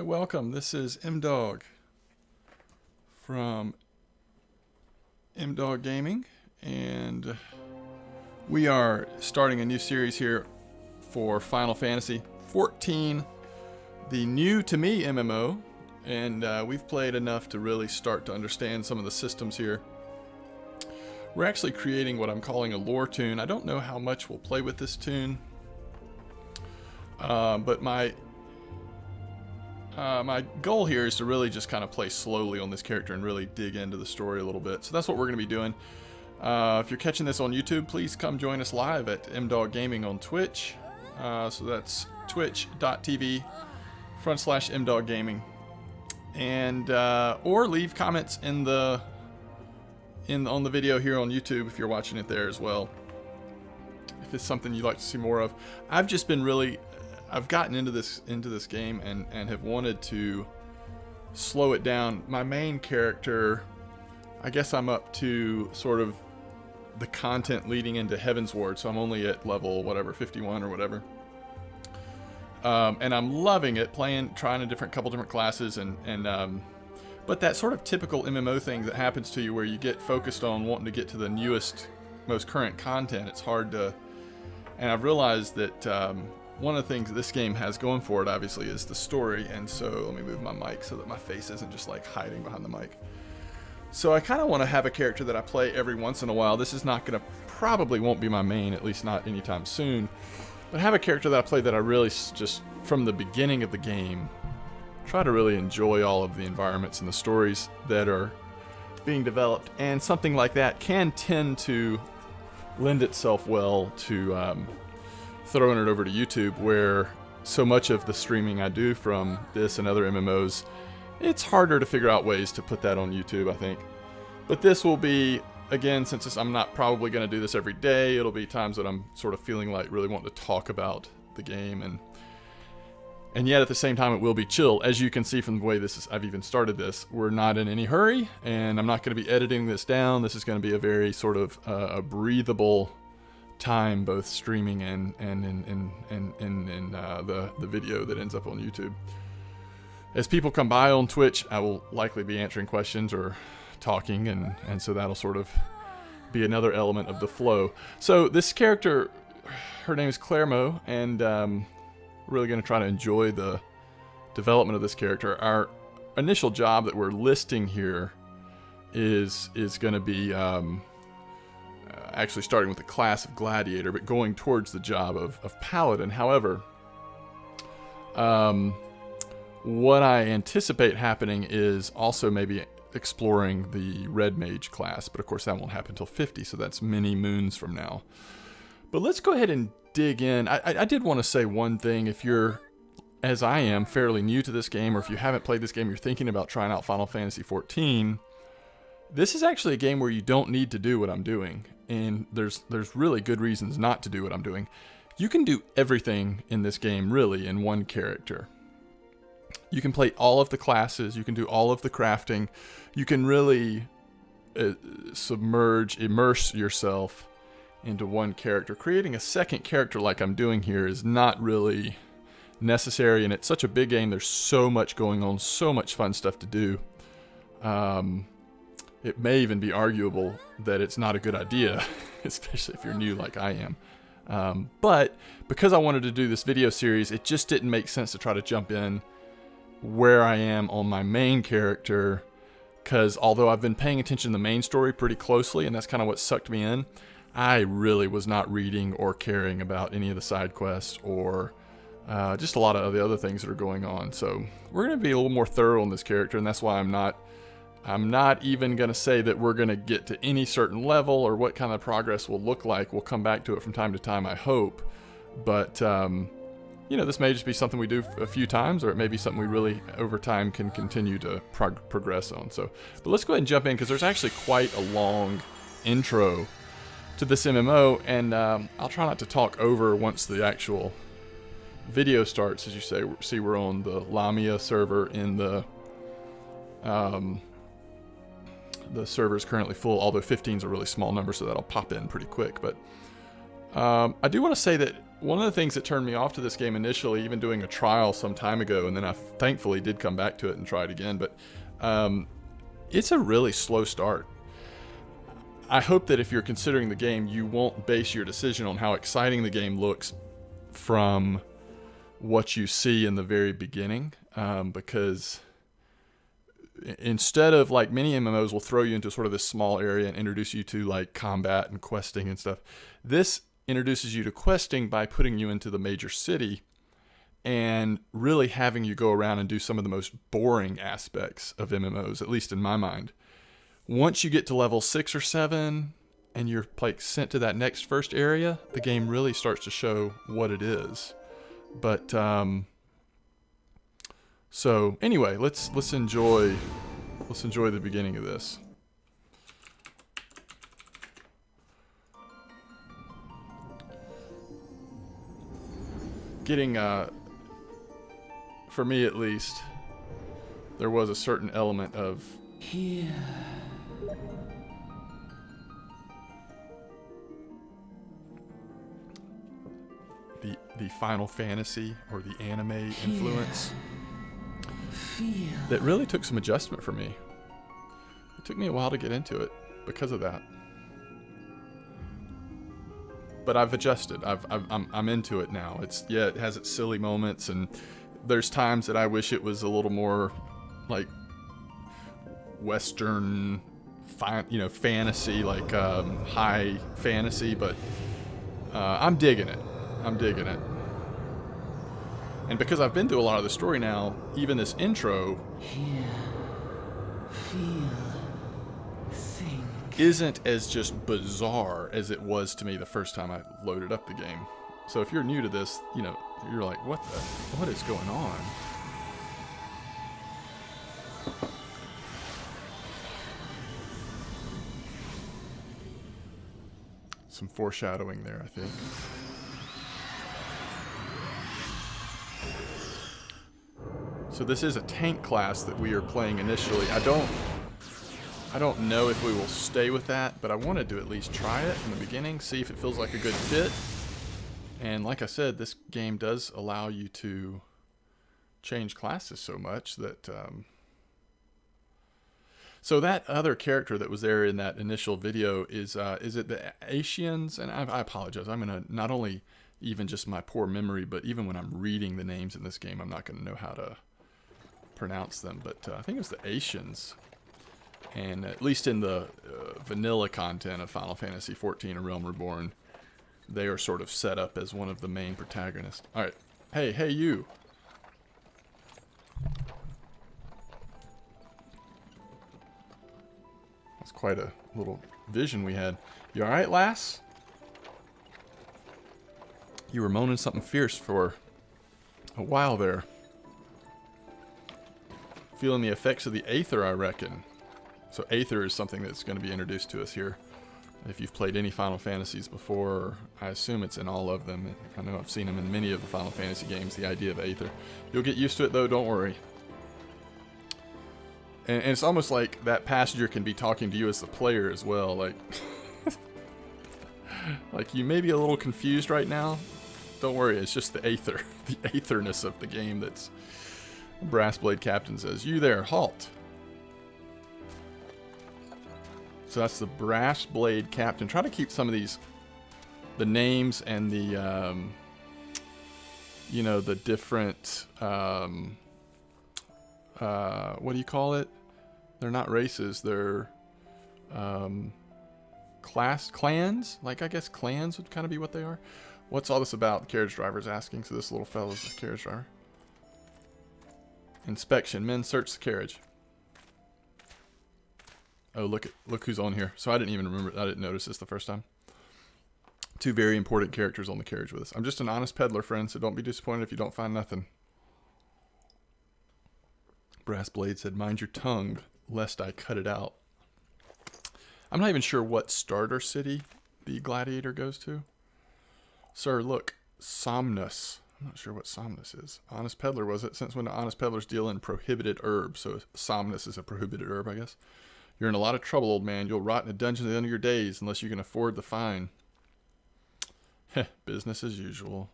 welcome. This is M-Dog from M-Dog Gaming, and we are starting a new series here for Final Fantasy 14, the new to me MMO, and we've played enough to really start to understand some of the systems here. We're actually creating what I'm calling a lore toon. I don't know how much we'll play with this toon, but my goal here is to really just kind of play slowly on this character and really dig into the story a little bit. So that's what we're going to be doing. If you're catching this on YouTube, please come join us live at M-Dog Gaming on Twitch. So that's twitch.tv/M-Dog Gaming. And or leave comments on the video here on YouTube if you're watching it there as well, if it's something you'd like to see more of. I've gotten into this game and have wanted to slow it down. My main character, I guess I'm up to sort of the content leading into Heavensward, so I'm only at level whatever 51 or whatever, and I'm loving it, trying a couple different classes, but that sort of typical MMO thing that happens to you where you get focused on wanting to get to the newest, most current content, it's hard to. And I've realized that one of the things this game has going for it, obviously, is the story. And so let me move my mic so that my face isn't just like hiding behind the mic. So I kind of want to have a character that I play every once in a while. This is probably won't be my main, at least not anytime soon. But have a character that I play that I really just, from the beginning of the game, try to really enjoy all of the environments and the stories that are being developed. And something like that can tend to lend itself well to throwing it over to YouTube, where so much of the streaming I do from this and other MMOs, it's harder to figure out ways to put that on YouTube, I think. But this will be, again, since I'm not probably going to do this every day, it'll be times that I'm sort of feeling like really wanting to talk about the game, and yet at the same time it will be chill. As you can see from the way I've even started this, we're not in any hurry, and I'm not going to be editing this down. This is going to be a very sort of a breathable time, both streaming and in the video that ends up on YouTube. As people come by on Twitch, I will likely be answering questions or talking, and so that'll sort of be another element of the flow. So this character, her name is Clairmo, and we're really going to try to enjoy the development of this character. Our initial job that we're listing here is going to be actually starting with the class of Gladiator, but going towards the job of Paladin. However, what I anticipate happening is also maybe exploring the Red Mage class, but of course that won't happen until 50, so that's many moons from now. But let's go ahead and dig in. I did want to say one thing. If you're, as I am, fairly new to this game, or if you haven't played this game, you're thinking about trying out Final Fantasy 14, this is actually a game where you don't need to do what I'm doing, and there's really good reasons not to do what I'm doing. You can do everything in this game, really, in one character. You can play all of the classes, you can do all of the crafting, you can really immerse yourself into one character. Creating a second character like I'm doing here is not really necessary, and it's such a big game, there's so much going on, so much fun stuff to do. It may even be arguable that it's not a good idea, especially if you're new like I am. But because I wanted to do this video series, it just didn't make sense to try to jump in where I am on my main character, because although I've been paying attention to the main story pretty closely, and that's kind of what sucked me in, I really was not reading or caring about any of the side quests or just a lot of the other things that are going on. So we're going to be a little more thorough on this character, and that's why I'm not even going to say that we're going to get to any certain level or what kind of progress will look like. We'll come back to it from time to time, I hope. But, this may just be something we do a few times, or it may be something we really, over time, can continue to progress on. But let's go ahead and jump in, because there's actually quite a long intro to this MMO, and I'll try not to talk over once the actual video starts. As you see, we're on the Lamia server in the server is currently full, although 15 is a really small number, so that'll pop in pretty quick. But I do want to say that one of the things that turned me off to this game initially, even doing a trial some time ago, and then I thankfully did come back to it and try it again, but it's a really slow start. I hope that if you're considering the game, you won't base your decision on how exciting the game looks from what you see in the very beginning, because instead of, like, many MMOs will throw you into sort of this small area and introduce you to like combat and questing and stuff, this introduces you to questing by putting you into the major city and really having you go around and do some of the most boring aspects of MMOs, at least in my mind. Once you get to level 6 or 7 and you're like sent to that next first area, the game really starts to show what it is. But so anyway, let's enjoy the beginning of this. Getting for me at least, there was a certain element of Here. the Final Fantasy or the anime influence Feel. that really took some adjustment for me. It took me a while to get into it because of that. But I've adjusted. I'm into it now. It has its silly moments, and there's times that I wish it was a little more like Western, fantasy, like high fantasy. But I'm digging it. And because I've been through a lot of the story now, even this intro Here. Feel. Think. isn't as just bizarre as it was to me the first time I loaded up the game. So if you're new to this, you're like, what is going on? Some foreshadowing there, I think. So this is a tank class that we are playing initially. I don't know if we will stay with that, but I wanted to at least try it in the beginning, see if it feels like a good fit. And like I said, this game does allow you to change classes so much that... So that other character that was there in that initial video is it the Asians? And I apologize. I'm going to not only even just my poor memory, but even when I'm reading the names in this game, I'm not going to know how to pronounce them. But I think it's the Asians. And at least in the vanilla content of Final Fantasy XIV: A Realm Reborn, they are sort of set up as one of the main protagonists. All right. Hey, you. That's quite a little vision we had. You all right, lass? You were moaning something fierce for a while there. Feeling the effects of the Aether, I reckon. So Aether is something that's going to be introduced to us here. If you've played any Final Fantasies before, I assume it's in all of them. I know I've seen them in many of the Final Fantasy games, the idea of Aether. You'll get used to it though, don't worry. And it's almost like that passenger can be talking to you as the player as well. Like, like you may be a little confused right now. Don't worry, it's just the Aether, the Aetherness of the game that's... Brassblade Captain says, "You there, halt." So that's the Brassblade Captain. Try to keep some of these, the names and the, the different, what do you call it? They're not races, they're clans? Like, I guess clans would kind of be what they are. What's all this about? The carriage driver's asking. So this little fellow's the carriage driver. Inspection. Men search the carriage. Oh, look who's on here. So I didn't even remember. I didn't notice this the first time. Two very important characters on the carriage with us. I'm just an honest peddler, friend, so don't be disappointed if you don't find nothing. Brassblade said, "Mind your tongue, lest I cut it out." I'm not even sure what starter city the gladiator goes to. Sir, look, Somnus. I'm not sure what Somnus is. Honest peddler, was it? Since when do honest peddlers deal in prohibited herbs? So Somnus is a prohibited herb, I guess. You're in a lot of trouble, old man. You'll rot in a dungeon at the end of your days unless you can afford the fine. Business as usual.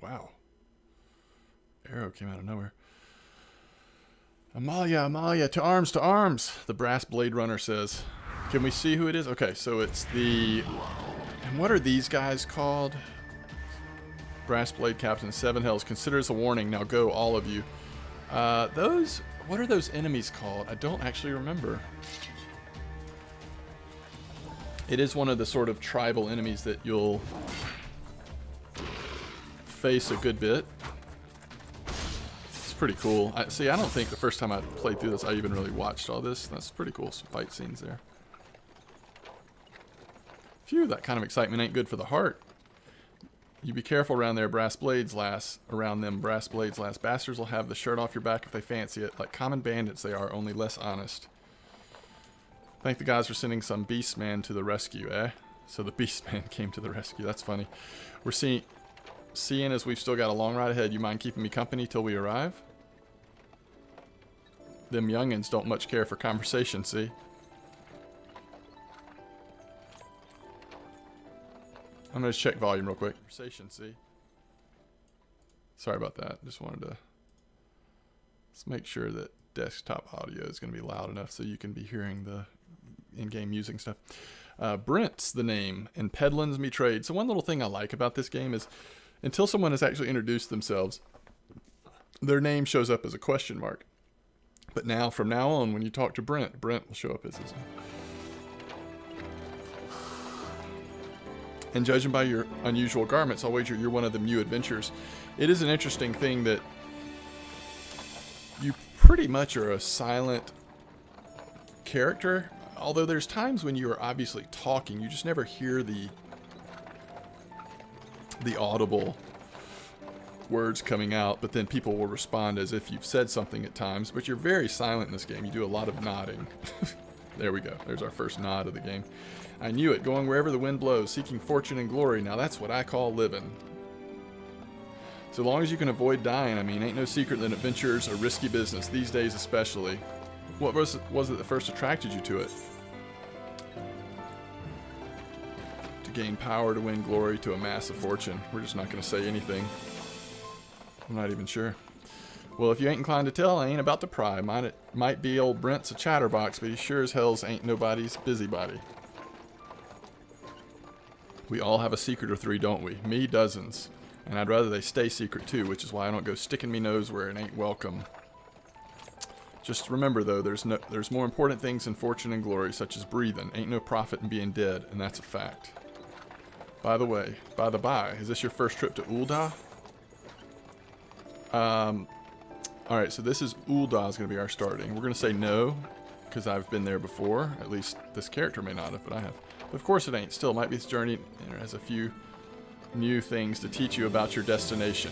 Wow. Arrow came out of nowhere. Amalia, Amalia, to arms, to arms, the brass blade runner says. Can we see who it is? Okay, so it's the... And what are these guys called? Brass blade captain, Seven Hells. Consider this a warning. Now go, all of you. Those... What are those enemies called? I don't actually remember. It is one of the sort of tribal enemies that you'll face a good bit. It's pretty cool. I don't think the first time I played through this I even really watched all this. That's pretty cool. Some fight scenes there. Phew, that kind of excitement ain't good for the heart. You be careful around there, brass blades, lass. Around them, brass blades, lass. Bastards will have the shirt off your back if they fancy it. Like common bandits they are, only less honest. Thank the gods for sending some beastman to the rescue, eh? So the beastman came to the rescue. That's funny. We're seeing as we've still got a long ride ahead. You mind keeping me company till we arrive? Them youngins don't much care for conversation, see? I'm going to check volume real quick. Conversation, see? Sorry about that. Just wanted to... Let's make sure that desktop audio is going to be loud enough so you can be hearing the in-game music and stuff. Brent's the name, and Pedlin's me trade. So one little thing I like about this game is until someone has actually introduced themselves, their name shows up as a question mark. But now, from now on, when you talk to Brent, Brent will show up as his name. And judging by your unusual garments, I'll wager you're one of them new adventurers. It is an interesting thing that you pretty much are a silent character. Although there's times when you are obviously talking, you just never hear the audible words coming out, but then people will respond as if you've said something at times. But you're very silent in this game. You do a lot of nodding. There we go. There's our first nod of the game. I knew it, going wherever the wind blows, seeking fortune and glory. Now that's what I call living. So long as you can avoid dying, I mean, ain't no secret that adventure's a risky business, these days especially. What was it that first attracted you to it? To gain power, to win glory, to amass a fortune. We're just not going to say anything. I'm not even sure. Well, if you ain't inclined to tell, I ain't about to pry. Might be old Brent's a chatterbox, but he sure as hell's ain't nobody's busybody. We all have a secret or three, don't we? Me, dozens. And I'd rather they stay secret too, which is why I don't go sticking me nose where it ain't welcome. Just remember though, there's more important things than fortune and glory, such as breathing. Ain't no profit in being dead, and that's a fact. By the way, by the by, is this your first trip to Ul'dah? Alright, so this is Ul'dah is going to be our starting. We're going to say no, because I've been there before. At least this character may not have, but I have. But of course it ain't. Still, it might be this journey, and it has a few new things to teach you about your destination.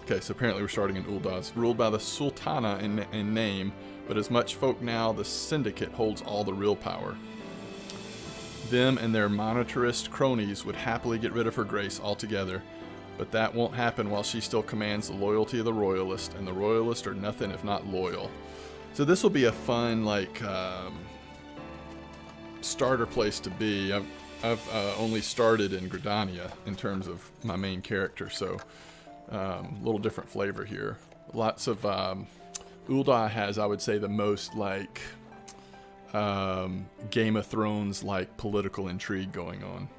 Okay, so apparently we're starting in Ul'dah. It's ruled by the Sultana in name, but as much folk now, the Syndicate holds all the real power. Them and their monetarist cronies would happily get rid of her grace altogether, but that won't happen while she still commands the loyalty of the Royalist, and the Royalists are nothing if not loyal. So this will be a fun, like, starter place to be. I've only started in Gridania in terms of my main character, so a little different flavor here. Lots of Ul'dah has, I would say, the most like Game of Thrones like political intrigue going on.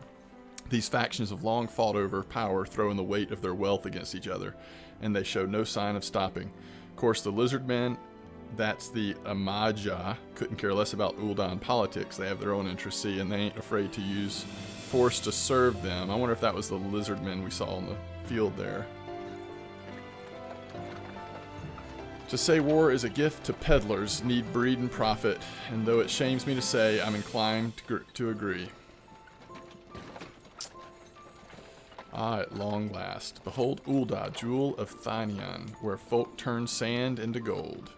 These factions have long fought over power, throwing the weight of their wealth against each other, and they show no sign of stopping. Of course, the lizard men, that's the Amaja, couldn't care less about Ul'dah and politics. They have their own interests, see, and they ain't afraid to use force to serve them. I wonder if that was the lizard men we saw in the field there. To say war is a gift to peddlers, need breed and profit, and though it shames me to say, I'm inclined to agree. Ah, at long last. Behold Ul'dah, jewel of Thynion, where folk turn sand into gold.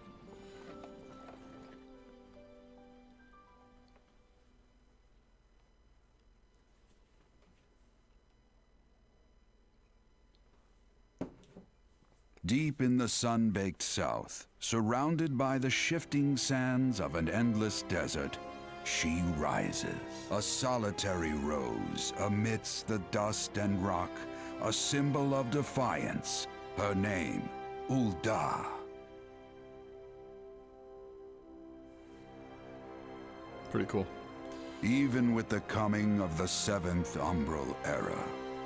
Deep in the sun-baked south, surrounded by the shifting sands of an endless desert, she rises. A solitary rose amidst the dust and rock, a symbol of defiance. Her name, Ul'dah. Pretty cool. Even with the coming of the seventh umbral era,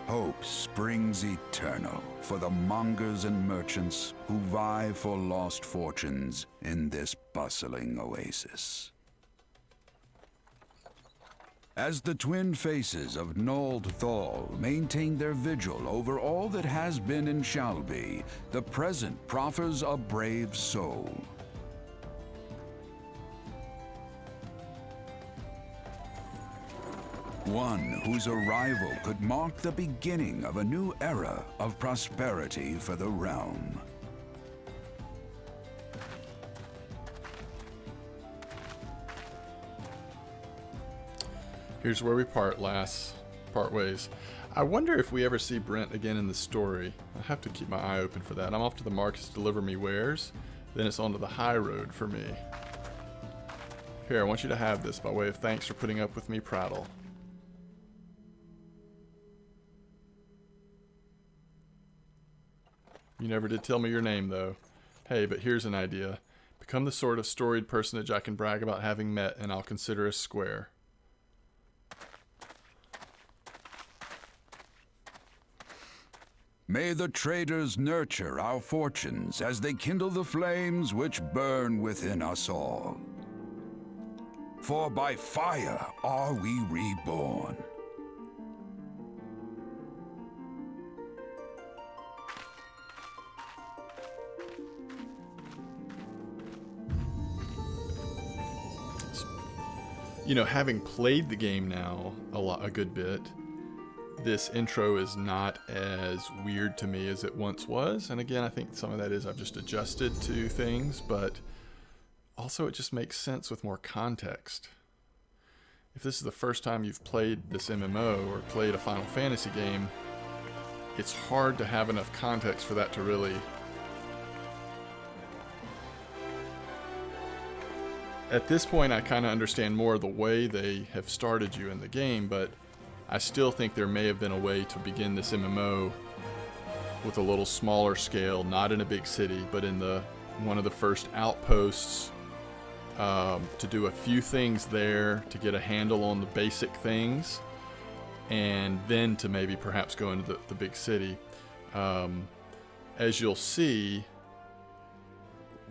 hope springs eternal for the mongers and merchants who vie for lost fortunes in this bustling oasis. As the twin faces of Nold Thal maintain their vigil over all that has been and shall be, the present proffers a brave soul. One whose arrival could mark the beginning of a new era of prosperity for the realm. Here's where we part ways. I wonder if we ever see Brent again in the story. I have to keep my eye open for that. I'm off to the markets to deliver me wares. Then it's onto the high road for me. Here, I want you to have this by way of thanks for putting up with me prattle. You never did tell me your name, though. Hey, but here's an idea. Become the sort of storied personage I can brag about having met, and I'll consider us square. May the traders nurture our fortunes as they kindle the flames which burn within us all. For by fire are we reborn. You know, having played the game now a good bit, this intro is not as weird to me as it once was. And again, I think some of that is I've just adjusted to things, but also it just makes sense with more context. If this is the first time you've played this MMO or played a Final Fantasy game, it's hard to have enough context for that to really... At this point, I kind of understand more of the way they have started you in the game, but I still think there may have been a way to begin this MMO with a little smaller scale, not in a big city, but in one of the first outposts, to do a few things there to get a handle on the basic things, and then to maybe perhaps go into the big city. As you'll see,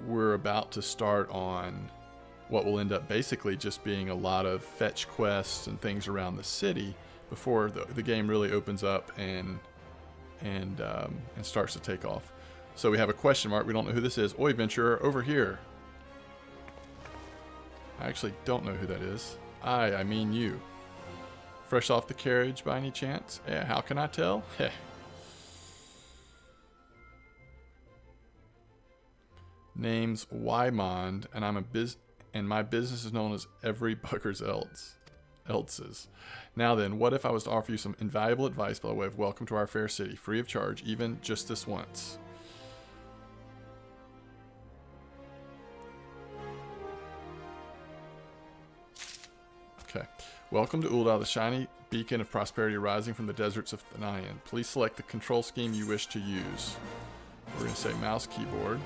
we're about to start on what will end up basically just being a lot of fetch quests and things around the city before the game really opens up and starts to take off. So we have a question mark. We don't know who this is. Oi, Venturer, over here. I actually don't know who that is. I mean you. Fresh off the carriage by any chance? Yeah, how can I tell? Heh. Name's Wymond, and my business is known as Every Bugger's Else's. Now then, what if I was to offer you some invaluable advice by way of welcome to our fair city, free of charge, even just this once? Okay. Welcome to Ul'dah, the shiny beacon of prosperity rising from the deserts of Thanayan. Please select the control scheme you wish to use. We're going to say mouse keyboard.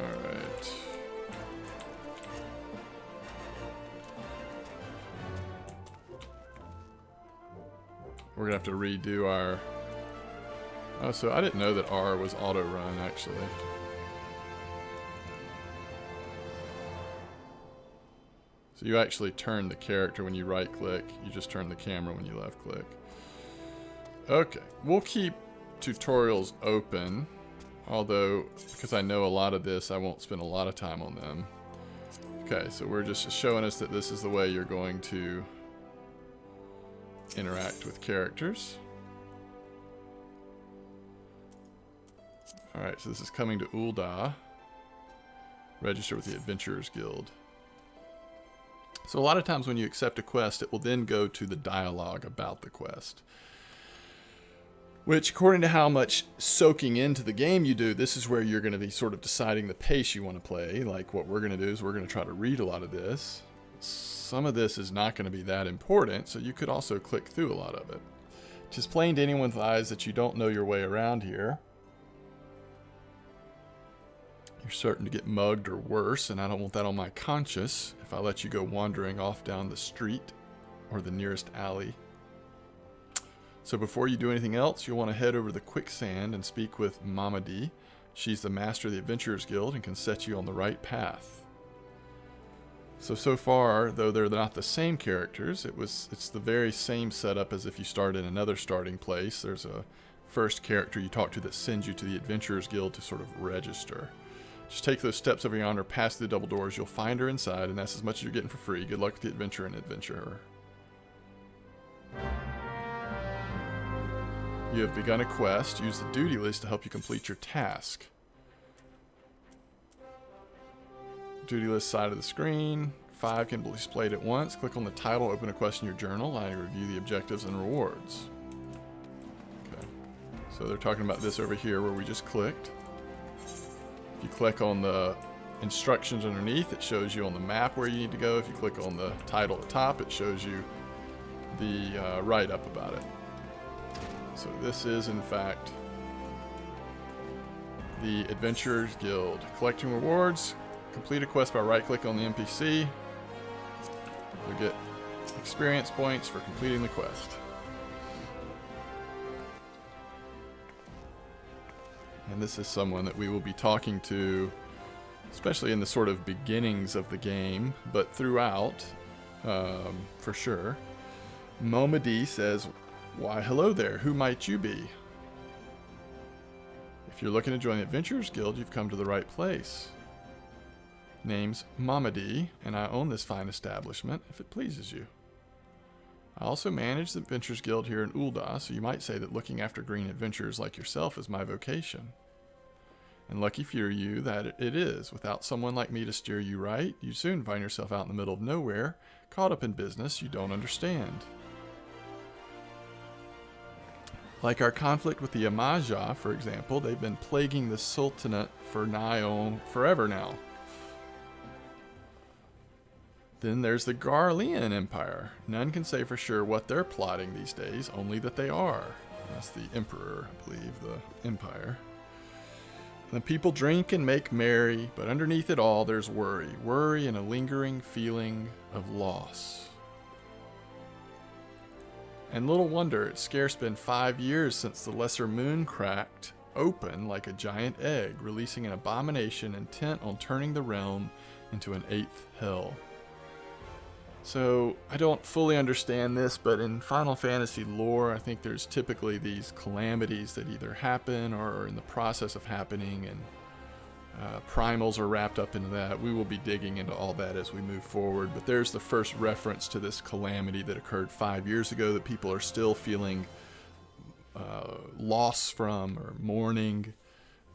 Alright. We're going to have to redo our... Oh, so I didn't know that R was auto-run, actually. So you actually turn the character when you right-click. You just turn the camera when you left-click. Okay, we'll keep tutorials open. Although, because I know a lot of this, I won't spend a lot of time on them. Okay, so we're just showing us that this is the way you're going to interact with characters. Alright, so this is coming to Ul'dah. Register with the Adventurers Guild. So a lot of times when you accept a quest, it will then go to the dialogue about the quest. Which, according to how much soaking into the game you do, this is where you're going to be sort of deciding the pace you want to play. Like what we're going to do is we're going to try to read a lot of this. Some of this is not going to be that important, so you could also click through a lot of it. Just plain to anyone with eyes that you don't know your way around here. You're certain to get mugged or worse, and I don't want that on my conscience if I let you go wandering off down the street or the nearest alley. So before you do anything else, you'll want to head over to the quicksand and speak with Mama D. She's the master of the Adventurers Guild and can set you on the right path. So far, though they're not the same characters, it's the very same setup as if you start in another starting place. There's a first character you talk to that sends you to the Adventurers Guild to sort of register. Just take those steps over yonder, past the double doors. You'll find her inside, and that's as much as you're getting for free. Good luck with the adventure and adventurer. You have begun a quest. Use the duty list to help you complete your task. Duty list side of the screen. 5 can be displayed at once. Click on the title, open a quest in your journal, allowing you to review the objectives and rewards. Okay. So they're talking about this over here where we just clicked. If you click on the instructions underneath, it shows you on the map where you need to go. If you click on the title at the top, it shows you the write-up about it. So this is, in fact, the Adventurers Guild. Collecting rewards. Complete a quest by right-click on the NPC. You'll get experience points for completing the quest. And this is someone that we will be talking to, especially in the sort of beginnings of the game, but throughout, for sure. Moma D says, "Why, hello there. Who might you be? If you're looking to join the Adventurers Guild, you've come to the right place. Name's Mama D, and I own this fine establishment, if it pleases you. I also manage the Adventurers Guild here in Ul'dah, so you might say that looking after green adventurers like yourself is my vocation. And lucky for you that it is. Without someone like me to steer you right, you soon find yourself out in the middle of nowhere, caught up in business you don't understand. Like our conflict with the Amaja, for example, they've been plaguing the Sultanate for nigh on forever now. Then there's the Garlean Empire. None can say for sure what they're plotting these days, only that they are. That's the Emperor, I believe, the Empire. The people drink and make merry, but underneath it all there's worry. Worry and a lingering feeling of loss. And little wonder, it's scarce been 5 years since the lesser moon cracked open like a giant egg, releasing an abomination intent on turning the realm into an 8th hell. So, I don't fully understand this, but in Final Fantasy lore, I think there's typically these calamities that either happen or are in the process of happening, and primals are wrapped up into that. We will be digging into all that as we move forward, but there's the first reference to this calamity that occurred 5 years ago that people are still feeling loss from, or mourning,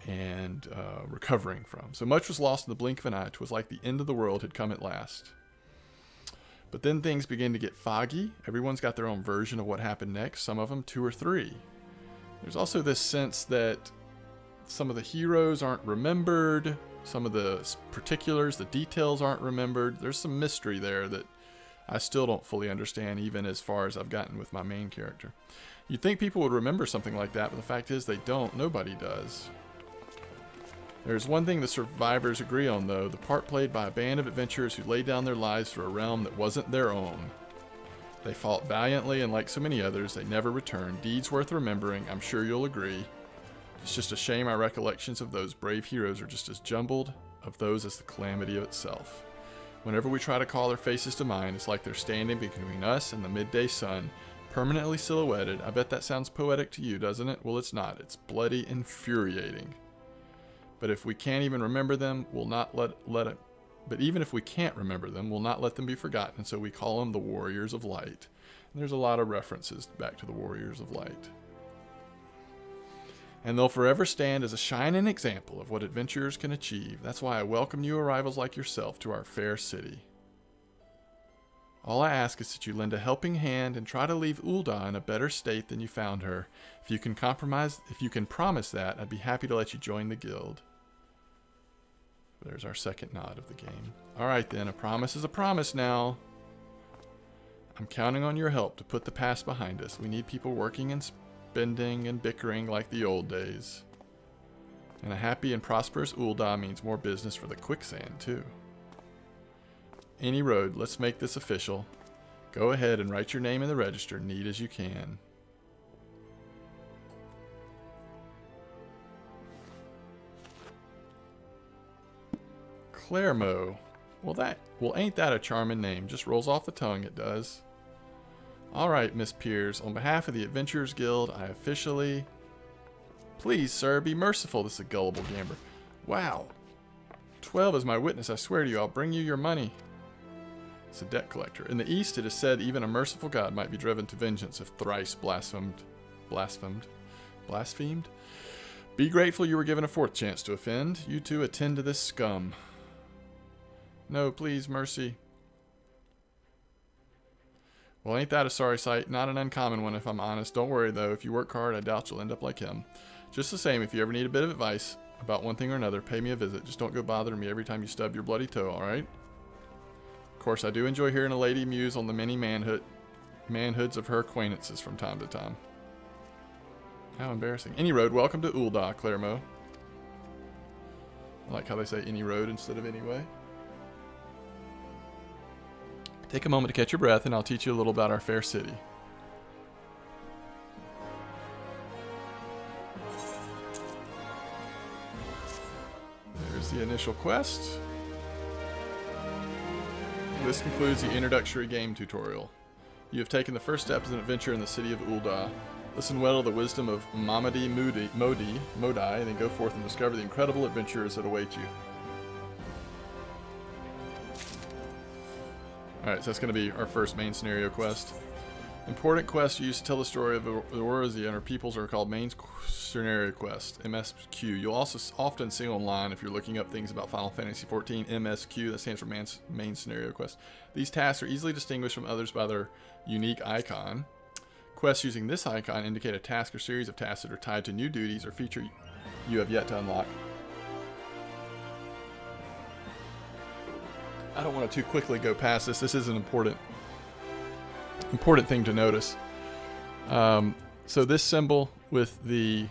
and recovering from. So much was lost in the blink of an eye. 'Twas like the end of the world had come at last. But then things begin to get foggy. Everyone's got their own version of what happened next, some of them 2 or 3. There's also this sense that some of the heroes aren't remembered, some of the particulars, the details aren't remembered. There's some mystery there that I still don't fully understand, even as far as I've gotten with my main character. You'd think people would remember something like that, but the fact is they don't. Nobody does. There's one thing the survivors agree on, though, the part played by a band of adventurers who laid down their lives for a realm that wasn't their own. They fought valiantly, and like so many others, they never returned. Deeds worth remembering, I'm sure you'll agree. It's just a shame our recollections of those brave heroes are just as jumbled of those as the calamity of itself. Whenever we try to call their faces to mind, it's like they're standing between us and the midday sun, permanently silhouetted. I bet that sounds poetic to you, doesn't it? Well, it's not. It's bloody infuriating. But if we can't even remember them, we'll not let it. But even if we can't remember them, we'll not let them be forgotten. So we call them the Warriors of Light. And there's a lot of references back to the Warriors of Light. And they'll forever stand as a shining example of what adventurers can achieve. That's why I welcome new arrivals like yourself to our fair city. All I ask is that you lend a helping hand and try to leave Ul'dah in a better state than you found her. If you can promise that, I'd be happy to let you join the guild. There's our second nod of the game. All right then, a promise is a promise now. I'm counting on your help to put the past behind us. We need people working and spending and bickering like the old days. And a happy and prosperous Ul'dah means more business for the quicksand too. Any road, let's make this official. Go ahead and write your name in the register, neat as you can. Claremo. Well, ain't that a charming name? Just rolls off the tongue, it does. All right, Miss Piers. On behalf of the Adventurers Guild, I officially... Please, sir, be merciful. This is a gullible gambler. Wow. 12 is my witness. I swear to you, I'll bring you your money. It's a debt collector. In the East, it is said even a merciful god might be driven to vengeance if thrice blasphemed. Be grateful you were given a fourth chance to offend. You two attend to this scum. No, please, mercy. Well, ain't that a sorry sight? Not an uncommon one, if I'm honest. Don't worry, though. If you work hard, I doubt you'll end up like him. Just the same, if you ever need a bit of advice about one thing or another, pay me a visit. Just don't go bothering me every time you stub your bloody toe, alright? Of course, I do enjoy hearing a lady muse on the many manhoods of her acquaintances from time to time. How embarrassing. Any road, welcome to Ul'dah, Claremo. I like how they say any road instead of anyway. Take a moment to catch your breath, and I'll teach you a little about our fair city. There's the initial quest. This concludes the introductory game tutorial. You have taken the first step as an adventurer in the city of Ul'dah. Listen well to the wisdom of Modi, and then go forth and discover the incredible adventures that await you. Alright, so that's going to be our first main scenario quest. Important quests used to tell the story of the Eorzea and her peoples are called main scenario quest, MSQ. You'll also often see online, if you're looking up things about Final Fantasy XIV, MSQ, that stands for main scenario quest. These tasks are easily distinguished from others by their unique icon. Quests using this icon indicate a task or series of tasks that are tied to new duties or feature you have yet to unlock. I don't want to too quickly go past this. This is an important thing to notice. So this symbol with the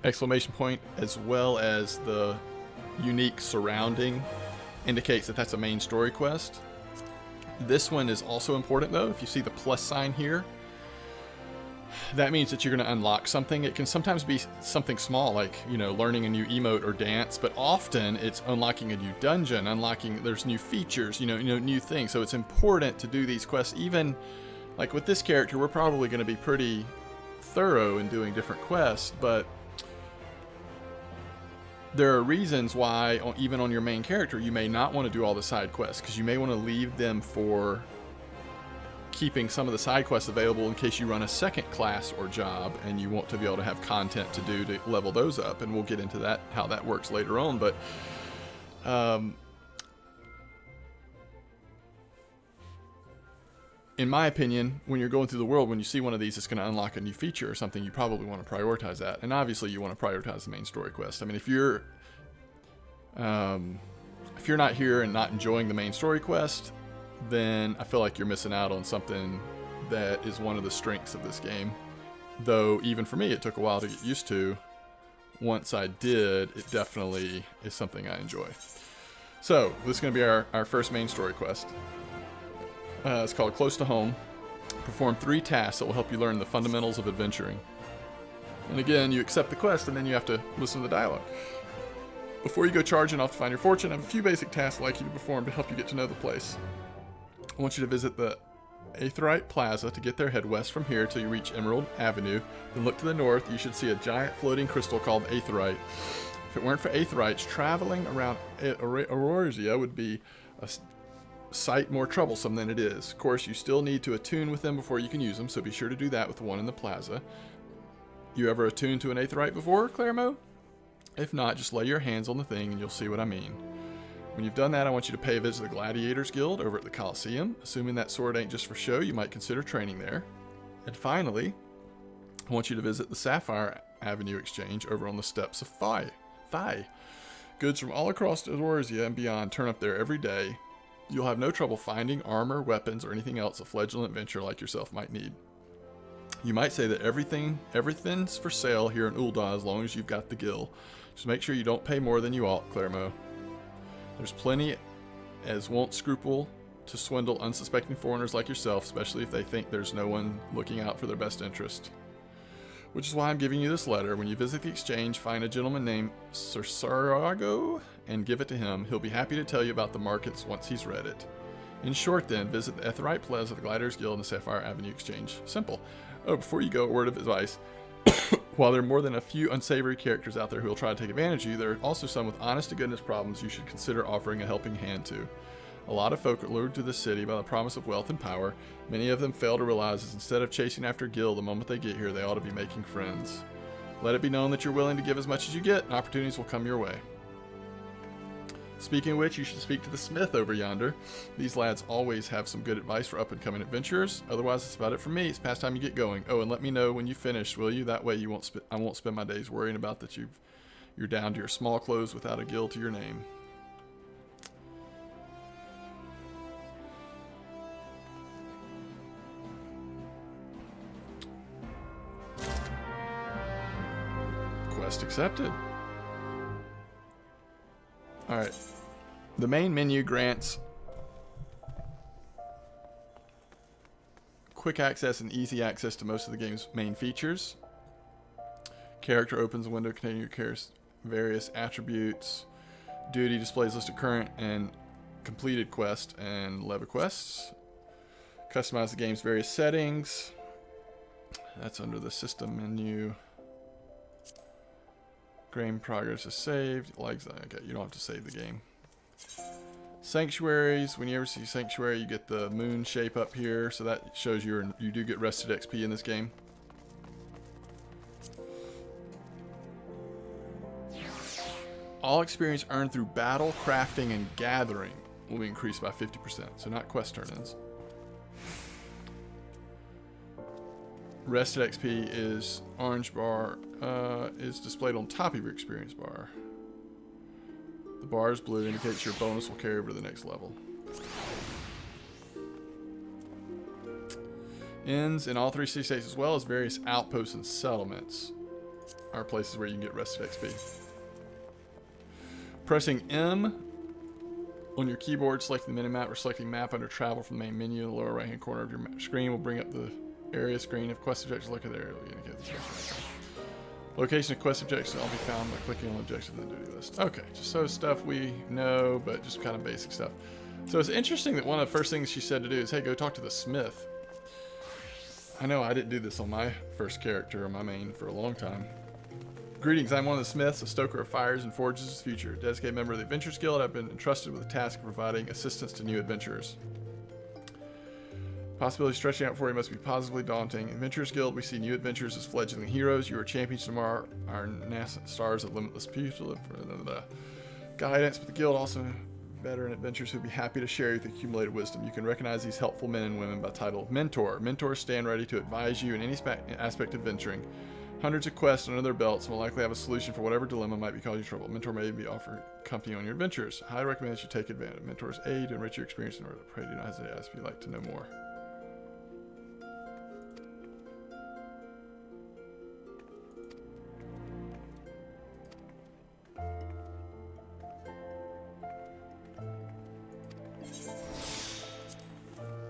exclamation point as well as the unique surrounding indicates that that's a main story quest. This one is also important though. If you see the plus sign here, that means that you're going to unlock something. It can sometimes be something small, like, you know, learning a new emote or dance, but often it's unlocking a new dungeon, there's new features, new things. So it's important to do these quests. Even like with this character, we're probably going to be pretty thorough in doing different quests, but there are reasons why, even on your main character, you may not want to do all the side quests, because you may want to leave them for keeping some of the side quests available in case you run a second class or job and you want to be able to have content to do to level those up, and we'll get into that, how that works later on. But in my opinion, when you're going through the world, when you see one of these that's going to unlock a new feature or something, you probably want to prioritize that. And obviously you want to prioritize the main story quest. I mean, if you're not here and not enjoying the main story quest, then I feel like you're missing out on something that is one of the strengths of this game. Though, even for me, it took a while to get used to. Once I did, it definitely is something I enjoy. So, this is going to be our first main story quest. It's called Close to Home. Perform 3 tasks that will help you learn the fundamentals of adventuring. And again, you accept the quest, and then you have to listen to the dialogue. Before you go charging off to find your fortune, I have a few basic tasks I'd like you to perform to help you get to know the place. I want you to visit the Aetheryte Plaza. To get there, head west from here till you reach Emerald Avenue. Then look to the north. You should see a giant floating crystal called Aetheryte. If it weren't for Aetherites, traveling around Eorzea would be a sight more troublesome than it is. Of course, you still need to attune with them before you can use them, so be sure to do that with the one in the plaza. You ever attuned to an Aetherite before, Claremo? If not, just lay your hands on the thing and you'll see what I mean. When you've done that, I want you to pay a visit to the Gladiators Guild over at the Coliseum. Assuming that sword ain't just for show, you might consider training there. And finally, I want you to visit the Sapphire Avenue Exchange over on the steps of Thigh. Goods from all across Eorzea and beyond turn up there every day. You'll have no trouble finding armor, weapons, or anything else a fledgling adventurer like yourself might need. You might say that everything's for sale here in Ul'dah as long as you've got the gil. Just make sure you don't pay more than you ought, Clermont. There's plenty as won't scruple to swindle unsuspecting foreigners like yourself, especially if they think there's no one looking out for their best interest. Which is why I'm giving you this letter. When you visit the exchange, find a gentleman named Sir Sarago and give it to him. He'll be happy to tell you about the markets once he's read it. In short then, visit the Etherite Plaza, the Gladiators Guild, and the Sapphire Avenue Exchange. Simple. Oh, before you go, a word of advice. While there are more than a few unsavory characters out there who will try to take advantage of you, there are also some with honest-to-goodness problems you should consider offering a helping hand to. A lot of folk are lured to the city by the promise of wealth and power. Many of them fail to realize that instead of chasing after gil the moment they get here, they ought to be making friends. Let it be known that you're willing to give as much as you get, and opportunities will come your way. Speaking of which, you should speak to the smith over yonder. These lads always have some good advice for up-and-coming adventurers. Otherwise, that's about it for me. It's past time you get going. Oh, and let me know when you finish, will you? That way I won't spend my days worrying about that you're down to your small clothes without a gil to your name. Quest accepted. Alright. The main menu grants quick access and easy access to most of the game's main features. Character opens a window containing your character's various attributes. Duty displays list of current and completed quests and leva quests. Customize the game's various settings. That's under the system menu. Game progress is saved. Okay, you don't have to save the game. Sanctuaries. When you ever see Sanctuary, you get the moon shape up here, so that shows you do get rested XP in this game. All experience earned through battle, crafting, and gathering will be increased by 50%, so not quest turn-ins. Rested XP is orange bar, is displayed on top of your experience bar. The bar is blue, indicates your bonus will carry over to the next level. Inns in all 3 city states, as well as various outposts and settlements, are places where you can get rested XP. Pressing M on your keyboard, selecting the minimap, or selecting map under travel from the main menu in the lower right hand corner of your screen will bring up the area screen. If quest objectives look at the area, will indicate the location of quest objectives will be found by clicking on the objective in the duty list. Okay, just so stuff we know, but just kind of basic stuff. So it's interesting that one of the first things she said to do is, hey, go talk to the smith. I know I didn't do this on my first character, or my main, for a long time. Greetings, I'm one of the smiths, a stoker of fires and forges his future. A dedicated member of the Adventurers Guild, I've been entrusted with the task of providing assistance to new adventurers. Possibilities stretching out for you must be positively daunting. Adventurers Guild, we see new adventurers as fledgling heroes. You are champions tomorrow, our nascent stars of limitless future. Guidance, but the Guild also veteran adventurers who would be happy to share with accumulated wisdom. You can recognize these helpful men and women by title of Mentor. Mentors stand ready to advise you in any aspect of venturing. Hundreds of quests under their belts will likely have a solution for whatever dilemma might be causing you trouble. Mentor may be offered company on your adventures. I highly recommend that you take advantage of Mentor's aid to enrich your experience in order to pray. Do not hesitate to ask if you'd like to know more.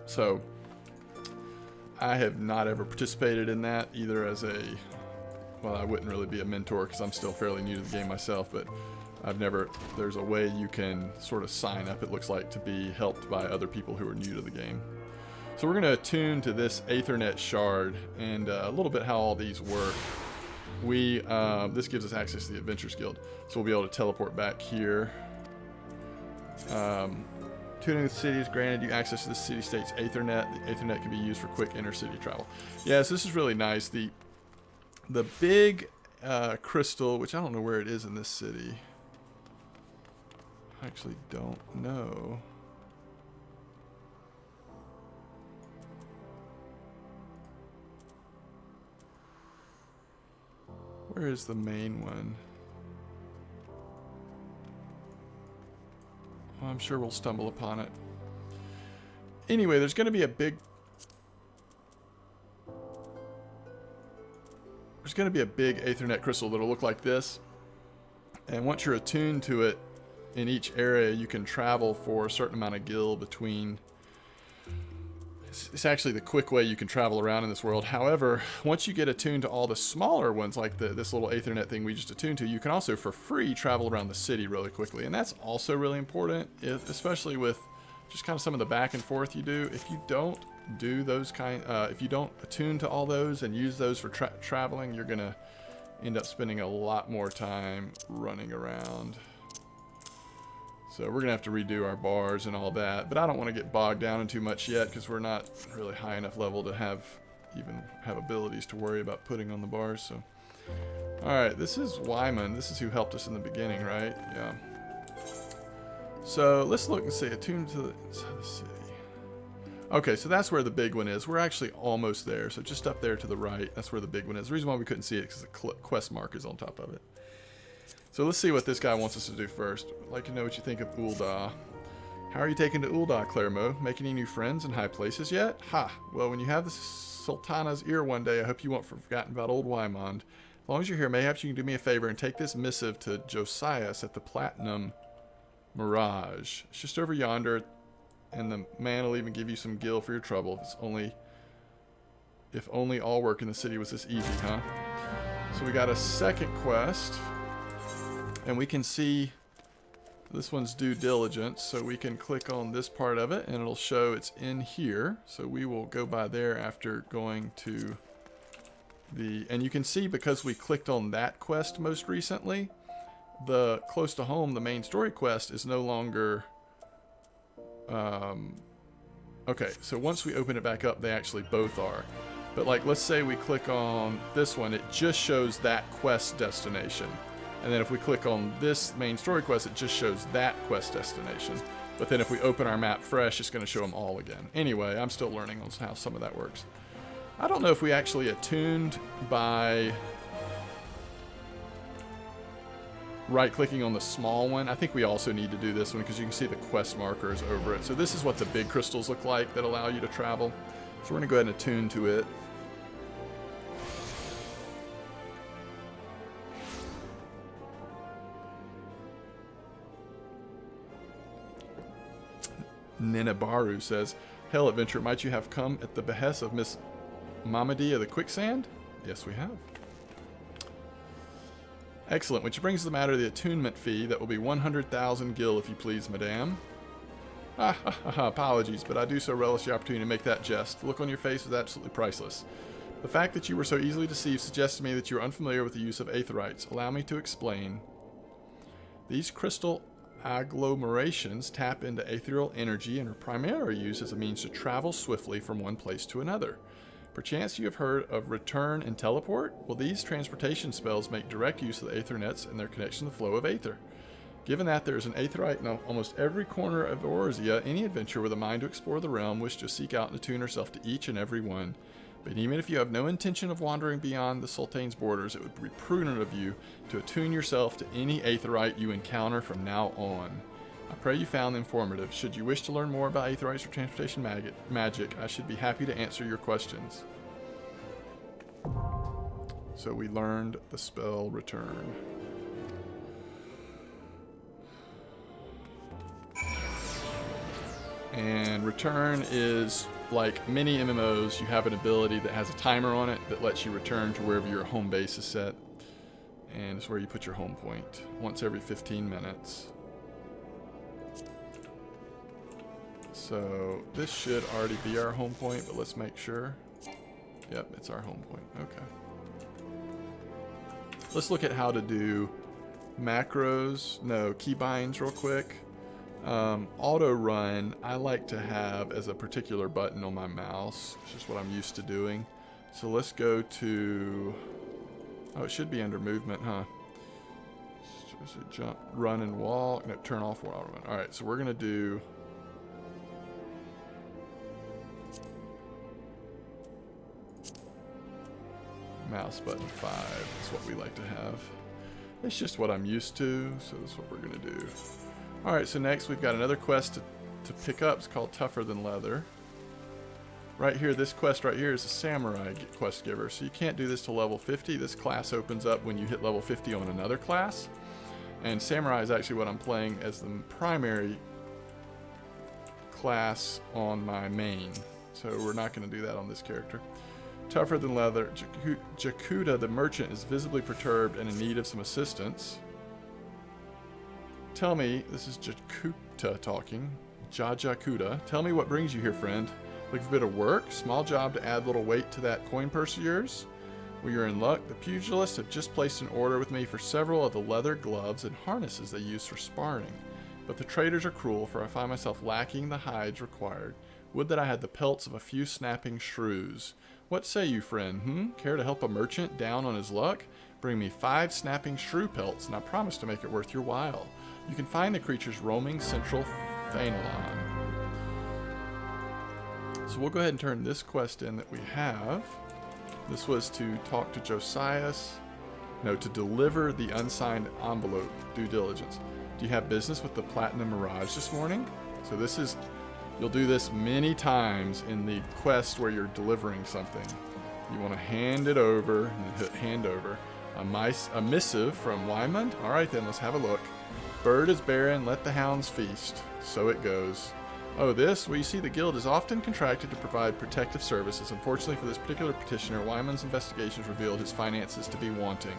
So, I have not ever participated in that, either as a, well, I wouldn't really be a mentor because I'm still fairly new to the game myself, but I've never, there's a way you can sort of sign up, it looks like, to be helped by other people who are new to the game. So we're going to attune to this Aethernet shard and a little bit how all these work. This gives us access to the Adventurers Guild, so we'll be able to teleport back here. Tuning the city is granted you access to the city-state's Aethernet. The Aethernet can be used for quick inter-city travel. Yes, this is really nice. The big crystal, which I don't know where it is in this city. actually don't know. Where is the main one? Well, I'm sure we'll stumble upon it. Anyway, there's going to be a big... There's going to be a big Aethernet crystal that'll look like this. And once you're attuned to it, in each area, you can travel for a certain amount of gil between... It's actually the quick way you can travel around in this world. However, once you get attuned to all the smaller ones, like this little Aethernet thing we just attuned to, you can also, for free, travel around the city really quickly. And that's also really important, especially with just kind of some of the back and forth you do. If you don't do those if you don't attune to all those and use those for traveling, you're going to end up spending a lot more time running around. So we're going to have to redo our bars and all that. But I don't want to get bogged down in too much yet because we're not really high enough level to have abilities to worry about putting on the bars. So, alright, this is Wyman. This is who helped us in the beginning, right? Yeah. So let's look and see. Attuned to the city. Okay, so that's where the big one is. We're actually almost there. So just up there to the right, that's where the big one is. The reason why we couldn't see it is because the quest mark is on top of it. So let's see what this guy wants us to do first. I'd like to know what you think of Ul'dah. How are you taking to Ul'dah, Clermo? Making any new friends in high places yet? Ha! Well, when you have the Sultana's ear one day, I hope you won't have forgotten about old Wymond. As long as you're here, mayhaps you can do me a favor and take this missive to Josias at the Platinum Mirage. It's just over yonder, and the man will even give you some gil for your trouble. If only all work in the city was this easy, huh? So we got a second quest. And we can see this one's due diligence, so we can click on this part of it and it'll show it's in here. So we will go by there after going to and you can see because we clicked on that quest most recently, the close to home, the main story quest is no longer, okay, so once we open it back up, they actually both are. But like, let's say we click on this one, it just shows that quest destination. And then if we click on this main story quest, it just shows that quest destination. But then if we open our map fresh, it's going to show them all again. Anyway, I'm still learning on how some of that works. I don't know if we actually attuned by right-clicking on the small one. I think we also need to do this one because you can see the quest markers over it. So this is what the big crystals look like that allow you to travel. So we're going to go ahead and attune to it. Ninabaru says, "Hail, adventurer, might you have come at the behest of Miss Mamadi of the Quicksand?" Yes, we have. Excellent, which brings the matter of the attunement fee. That will be 100,000 gil, if you please, madame. Apologies, but I do so relish the opportunity to make that jest. The look on your face is absolutely priceless. The fact that you were so easily deceived suggests to me that you are unfamiliar with the use of aetherites. Allow me to explain. These crystal agglomerations tap into ethereal energy and are primarily used as a means to travel swiftly from one place to another. Perchance you have heard of return and teleport? Well, these transportation spells make direct use of the aethernets and their connection to the flow of aether. Given that there is an aetherite in almost every corner of Orzia, any adventurer with a mind to explore the realm wishes to seek out and attune herself to each and every one. But even if you have no intention of wandering beyond the Sultane's borders, it would be prudent of you to attune yourself to any aetherite you encounter from now on. I pray you found them informative. Should you wish to learn more about aetherites or transportation magic, I should be happy to answer your questions. So we learned the spell return. And return is like many MMOs, you have an ability that has a timer on it that lets you return to wherever your home base is set. And it's where you put your home point once every 15 minutes. So this should already be our home point, but let's make sure. Yep, it's our home point. Okay. Let's look at how to do macros, keybinds real quick. Auto run, I like to have as a particular button on my mouse. It's just what I'm used to doing. So let's go to, oh, it should be under movement, huh? So jump, run, and walk. No, turn off auto run. All right, so we're gonna do. Mouse button 5 is what we like to have. It's just what I'm used to, so that's what we're gonna do. All right, so next we've got another quest to pick up. It's called Tougher Than Leather. Right here, this quest right here is a samurai quest giver, so you can't do this till level 50. This class opens up when you hit level 50 on another class. And samurai is actually what I'm playing as the primary class on my main. So we're not going to do that on this character. Tougher Than Leather. Jakuta, the merchant, is visibly perturbed and in need of some assistance. Tell me, this is Jakuta talking. Jakuta. Tell me what brings you here, friend. Looking for a bit of work? Small job to add a little weight to that coin purse of yours? Well, you're in luck. The pugilists have just placed an order with me for several of the leather gloves and harnesses they use for sparring. But the traders are cruel, for I find myself lacking the hides required. Would that I had the pelts of a few snapping shrews. What say you, friend? Care to help a merchant down on his luck? Bring me 5 snapping shrew pelts, and I promise to make it worth your while. You can find the creatures roaming central Thanalon. So we'll go ahead and turn this quest in that we have. This was to talk to Josias. No, to deliver the unsigned envelope, due diligence. Do you have business with the Platinum Mirage this morning? So this is, you'll do this many times in the quest where you're delivering something. You want to hand it over, and then hit hand over. A missive from Wymond? Alright then, let's have a look. Bird is barren, let the hounds feast. So it goes. Oh, this? Well, you see, the guild is often contracted to provide protective services. Unfortunately for this particular petitioner, Wymond's investigations revealed his finances to be wanting.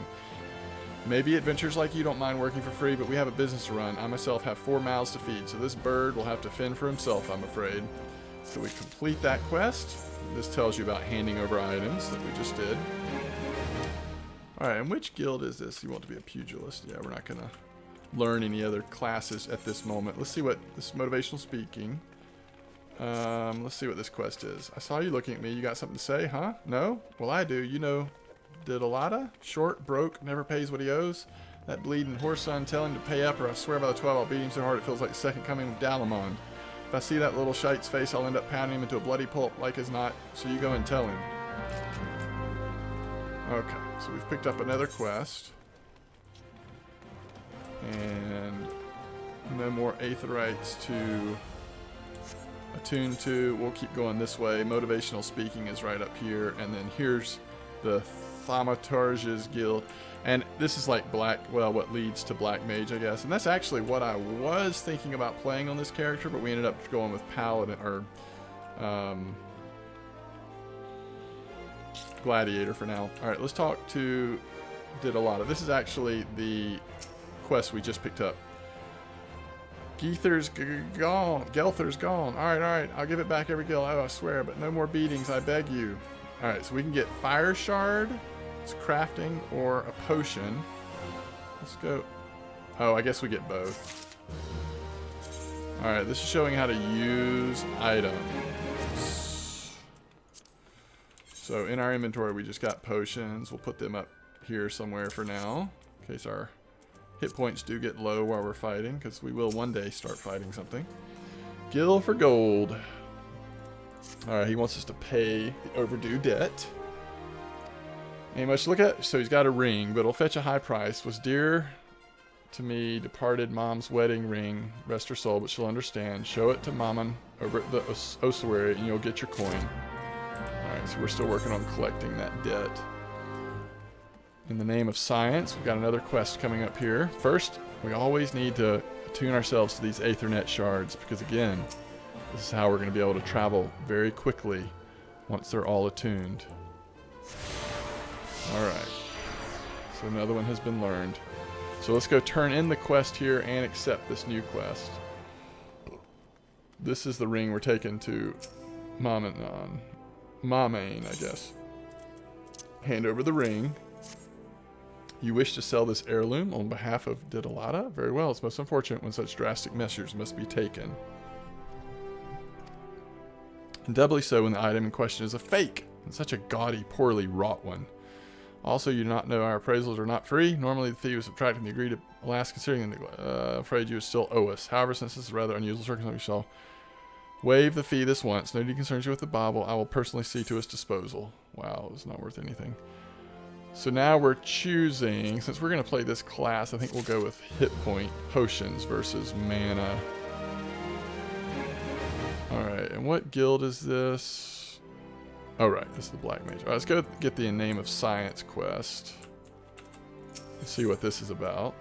Maybe adventurers like you don't mind working for free, but we have a business to run. I myself have 4 mouths to feed, so this bird will have to fend for himself, I'm afraid. So we complete that quest. This tells you about handing over items that we just did. Alright, and which guild is this? You want to be a pugilist? Yeah, we're not going to learn any other classes at this moment. Let's see what this motivational speaking. Let's see what this quest is. I saw you looking at me. You got something to say, huh? No? Well, I do. You know Didalata? Short, broke, never pays what he owes. That bleeding horse son, tell him to pay up, or I swear by the 12 I'll beat him so hard it feels like the second coming of Dalamond. If I see that little shite's face, I'll end up pounding him into a bloody pulp like as not, so you go and tell him. Okay, so we've picked up another quest. And no more aetherites to attune to. We'll keep going this way. Motivational speaking is right up here. And then here's the Thaumaturge's Guild. And this is like black, well, what leads to Black Mage, I guess. And that's actually what I was thinking about playing on this character, but we ended up going with Paladin, or Gladiator for now. Alright, let's talk to Didalata. This is actually the quest we just picked up. Gelther's gone. Alright, I'll give it back every gil. Oh, I swear, but no more beatings, I beg you. Alright, so we can get Fire Shard, it's crafting, or a potion. Let's go. Oh, I guess we get both. Alright, this is showing how to use items. So in our inventory, we just got potions. We'll put them up here somewhere for now, in case our hit points do get low while we're fighting, because we will one day start fighting something. Gil for gold. Alright, he wants us to pay the overdue debt. Ain't much to look at. So he's got a ring, but it'll fetch a high price. Was dear to me, departed mom's wedding ring. Rest her soul, but she'll understand. Show it to Mammon over at the ossuary, and you'll get your coin. Alright, so we're still working on collecting that debt. In the name of science, we've got another quest coming up here. First, we always need to attune ourselves to these Aethernet shards, because again, this is how we're going to be able to travel very quickly once they're all attuned. Alright, so another one has been learned. So let's go turn in the quest here and accept this new quest. This is the ring we're taking to Mamain, I guess. Hand over the ring. You wish to sell this heirloom on behalf of Didalata? Very well, it's most unfortunate when such drastic measures must be taken. And doubly so when the item in question is a fake, and such a gaudy, poorly wrought one. Also, you do not know our appraisals are not free. Normally, the fee was subtracted from the agreed last, considering the afraid you would still owe us. However, since this is a rather unusual circumstance, we shall waive the fee this once. No need concerns you with the Bible. I will personally see to its disposal. Wow, it's not worth anything. So now we're choosing, since we're going to play this class, I think we'll go with hit point potions versus mana. Alright, and what guild is this? Oh, right, this is the Black Mage. Alright, let's go get the Name of Science quest. Let's see what this is about.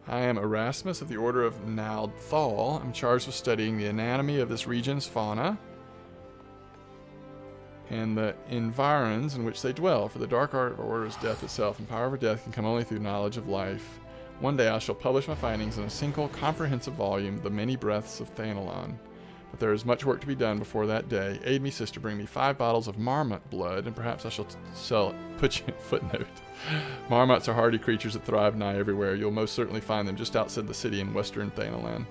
I am Erasmus of the Order of Naldthal. I'm charged with studying the anatomy of this region's fauna and the environs in which they dwell. For the dark art of our order is death itself, and power over death can come only through knowledge of life. One day I shall publish my findings in a single comprehensive volume, The Many Breaths of Thanalon. But there is much work to be done before that day. Aid me, sister, bring me 5 bottles of marmot blood, and perhaps I shall sell it. Put you in footnote. Marmots are hardy creatures that thrive nigh everywhere. You'll most certainly find them just outside the city in western Thanalan,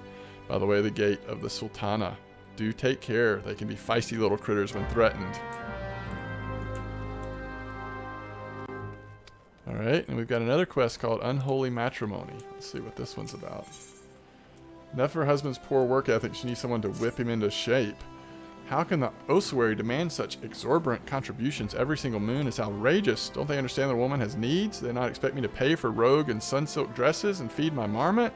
by the way of the gate of the Sultana. Do take care. They can be feisty little critters when threatened. Alright, and we've got another quest called Unholy Matrimony. Let's see what this one's about. Enough of her husband's poor work ethic, she needs someone to whip him into shape. How can the ossuary demand such exorbitant contributions every single moon? It's outrageous. Don't they understand the woman has needs? They not expect me to pay for rogue and sun-silk dresses and feed my marmot?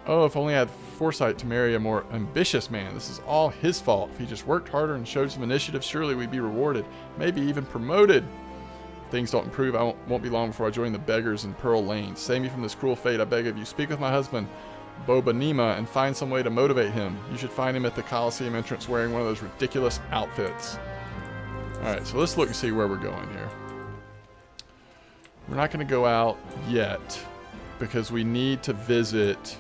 Oh, if only I had foresight to marry a more ambitious man. This is all his fault. If he just worked harder and showed some initiative, surely we'd be rewarded. Maybe even promoted. If things don't improve, I won't be long before I join the beggars in Pearl Lane. Save me from this cruel fate, I beg of you. Speak with my husband, Bobanima, and find some way to motivate him. You should find him at the Coliseum entrance wearing one of those ridiculous outfits. Alright, so let's look and see where we're going here. We're not going to go out yet because we need to visit.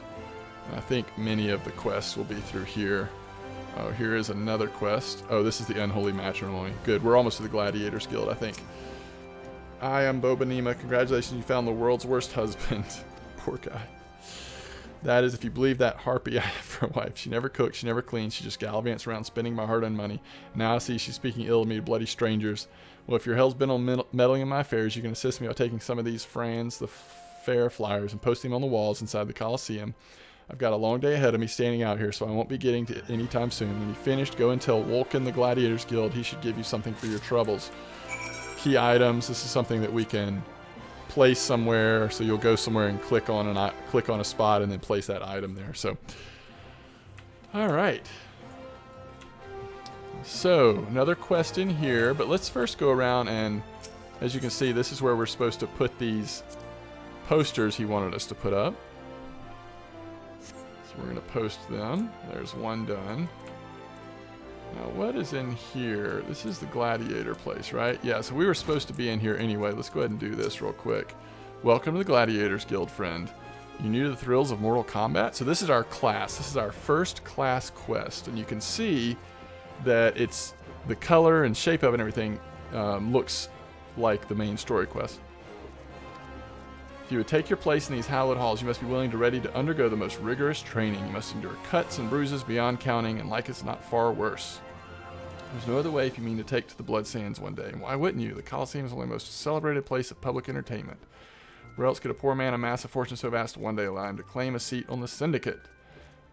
I think many of the quests will be through here. Oh, here is another quest. Oh, this is the Unholy Matrimony. Good, we're almost to the Gladiators Guild, I think. I am Bobanima. Congratulations, you found the world's worst husband. Poor guy. That is, if you believe that harpy I have for a wife. She never cooks, she never cleans, she just gallivants around spending my hard-earned money. Now I see she's speaking ill of me to bloody strangers. Well, if your hell's bent on meddling in my affairs, you can assist me by taking some of these Frans the Fair flyers and posting them on the walls inside the Coliseum. I've got a long day ahead of me standing out here, so I won't be getting to it anytime soon. When you finished, go and tell Wolkin the Gladiators Guild he should give you something for your troubles. Key items, this is something that we can place somewhere, so you'll go somewhere and click on a spot and then place that item there. So, all right. So another quest in here, but let's first go around and, as you can see, this is where we're supposed to put these posters he wanted us to put up. So we're going to post them. There's one done. Now, what is in here? This is the gladiator place, right? Yeah, so we were supposed to be in here anyway. Let's go ahead and do this real quick. Welcome to the Gladiators Guild, friend. You new to the thrills of Mortal Kombat? So this is our class. This is our first class quest. And you can see that it's the color and shape of it and everything looks like the main story quest. If you would take your place in these hallowed halls, you must be willing to ready to undergo the most rigorous training. You must endure cuts and bruises beyond counting, and like it's not far worse. There's no other way if you mean to take to the blood sands one day. Why wouldn't you? The Coliseum is only the most celebrated place of public entertainment. Where else could a poor man amass a fortune so vast one day allow him to claim a seat on the syndicate?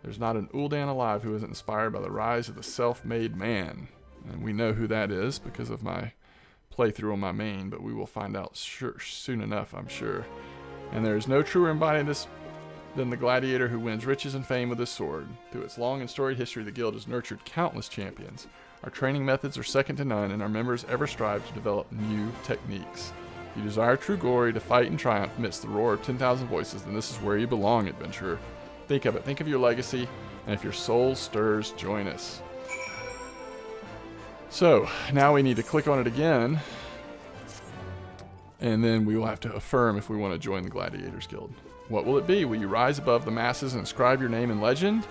There's not an Uldan alive who isn't inspired by the rise of the self-made man. And we know who that is because of my playthrough on my main, but we will find out soon enough, I'm sure. And there is no truer embodiment of this than the gladiator who wins riches and fame with his sword. Through its long and storied history, the guild has nurtured countless champions. Our training methods are second to none, and our members ever strive to develop new techniques. If you desire true glory, to fight and triumph amidst the roar of 10,000 voices, then this is where you belong, adventurer. Think of it. Think of your legacy, and if your soul stirs, join us. So, now we need to click on it again. And then we will have to affirm if we want to join the Gladiators Guild. What will it be? Will you rise above the masses and inscribe your name in legend?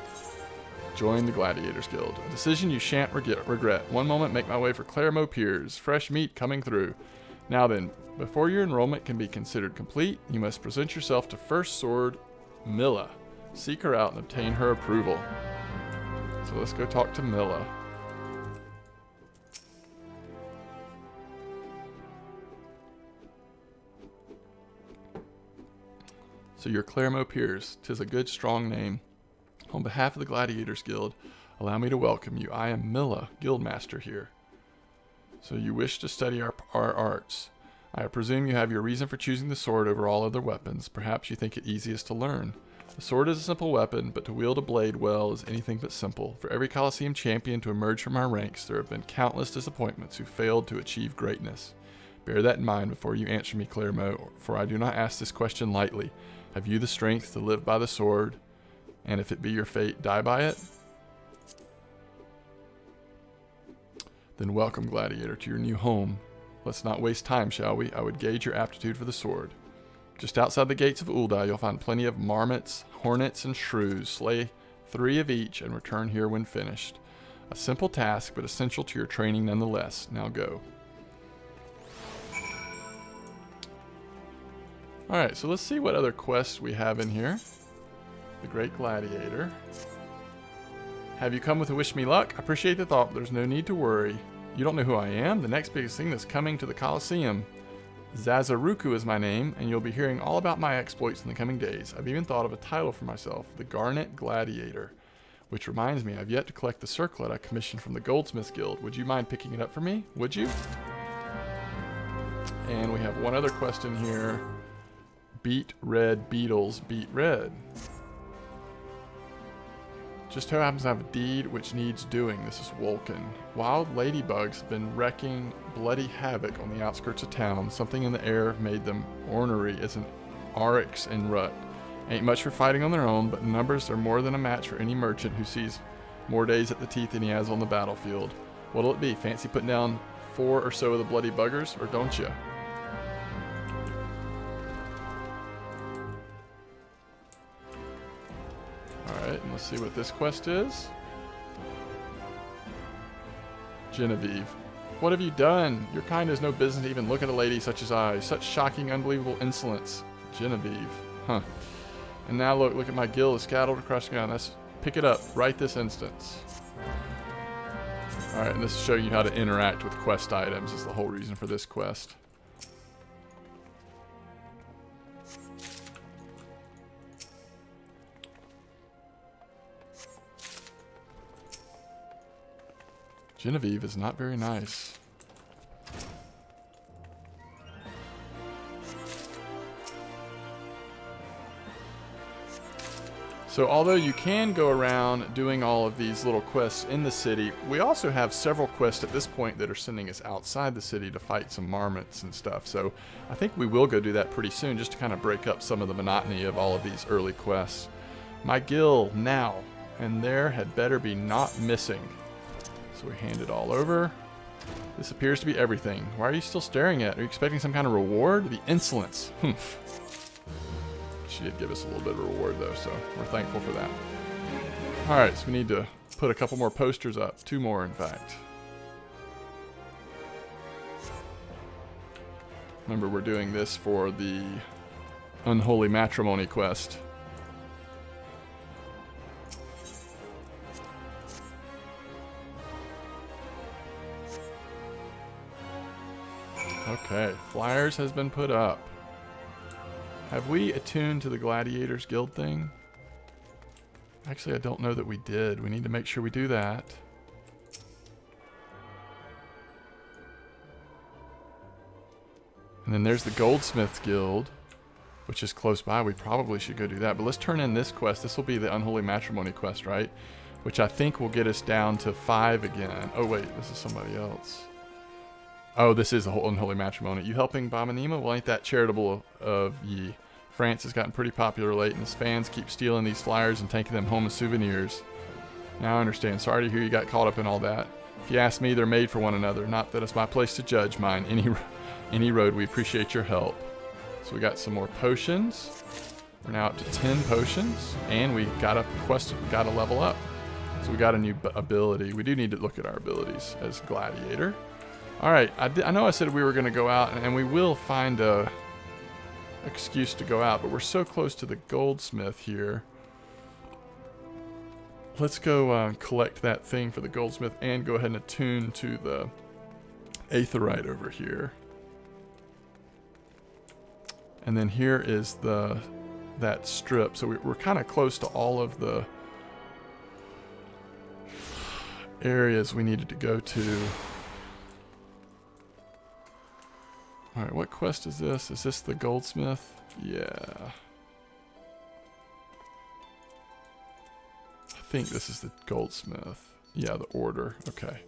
Join the Gladiators Guild. A decision you shan't regret. One moment, make my way for Claremont Piers. Fresh meat coming through. Now then, before your enrollment can be considered complete, you must present yourself to First Sword Milla. Seek her out and obtain her approval. So let's go talk to Milla. So you're Claremo Pierce. 'Tis a good, strong name. On behalf of the Gladiators Guild, allow me to welcome you. I am Milla, Guildmaster here. So you wish to study our arts. I presume you have your reason for choosing the sword over all other weapons. Perhaps you think it easiest to learn. The sword is a simple weapon, but to wield a blade well is anything but simple. For every Colosseum champion to emerge from our ranks, there have been countless disappointments who failed to achieve greatness. Bear that in mind before you answer me, Claremo, for I do not ask this question lightly. Have you the strength to live by the sword, and if it be your fate, die by it? Then welcome, Gladiator, to your new home. Let's not waste time, shall we? I would gauge your aptitude for the sword. Just outside the gates of Uldai, you'll find plenty of marmots, hornets, and shrews. Slay 3 of each and return here when finished. A simple task, but essential to your training nonetheless. Now go. Alright, so let's see what other quests we have in here. The Great Gladiator. Have you come with a wish me luck? I appreciate the thought, but there's no need to worry. You don't know who I am? The next biggest thing that's coming to the Colosseum. Zazaruku is my name, and you'll be hearing all about my exploits in the coming days. I've even thought of a title for myself, the Garnet Gladiator. Which reminds me, I've yet to collect the circlet I commissioned from the Goldsmiths Guild. Would you mind picking it up for me? Would you? And we have one other quest in here. Beat red beetles, beat red. Just so happens to have a deed which needs doing. This is Vulcan. Wild ladybugs have been wreaking bloody havoc on the outskirts of town. Something in the air made them ornery as an oryx in rut. Ain't much for fighting on their own, but in numbers they're more than a match for any merchant who sees more days at the teeth than he has on the battlefield. What'll it be? Fancy putting down 4 or so of the bloody buggers, or don't you? Alright, and let's see what this quest is. Genevieve. What have you done? Your kind has no business to even look at a lady such as I. Such shocking, unbelievable insolence. Genevieve. Huh. And now look at my guild is scattered across the ground. Let's pick it up right this instance. Alright, and this is showing you how to interact with quest items. Is the whole reason for this quest. Genevieve is not very nice. So although you can go around doing all of these little quests in the city, we also have several quests at this point that are sending us outside the city to fight some marmots and stuff. So I think we will go do that pretty soon just to kind of break up some of the monotony of all of these early quests. My guild now, and there had better be not missing. So we hand it all over. This appears to be everything. Why are you still staring at it? Are you expecting some kind of reward? The insolence. Humph. She did give us a little bit of a reward though, so we're thankful for that. Alright, so we need to put a couple more posters up. 2 more, in fact. Remember, we're doing this for the Unholy Matrimony quest. Okay, flyers has been put up. Have we attuned to the Gladiators Guild thing? Actually, I don't know that we did. We need to make sure we do that. And then there's the Goldsmiths Guild, which is close by. We probably should go do that. But let's turn in this quest. This will be the Unholy Matrimony quest, right? Which I think will get us down to 5 again. Oh, wait, this is somebody else. Oh, this is the whole Unholy Matrimony. You helping Bominima? Well, ain't that charitable of ye. France has gotten pretty popular late, and his fans keep stealing these flyers and taking them home as souvenirs. Now I understand. Sorry to hear you got caught up in all that. If you ask me, they're made for one another. Not that it's my place to judge mine. Any road, we appreciate your help. So we got some more potions. We're now up to 10 potions, and we got a quest, got a level up. So we got a new ability. We do need to look at our abilities as Gladiator. Alright, I know I said we were going to go out, and we will find a excuse to go out, but we're so close to the goldsmith here. Let's go collect that thing for the goldsmith and go ahead and attune to the aetherite over here. And then here is the that strip. So we're kind of close to all of the areas we needed to go to. Alright, what quest is this? Is this the goldsmith? Yeah. I think this is the goldsmith. Yeah, the order. Okay.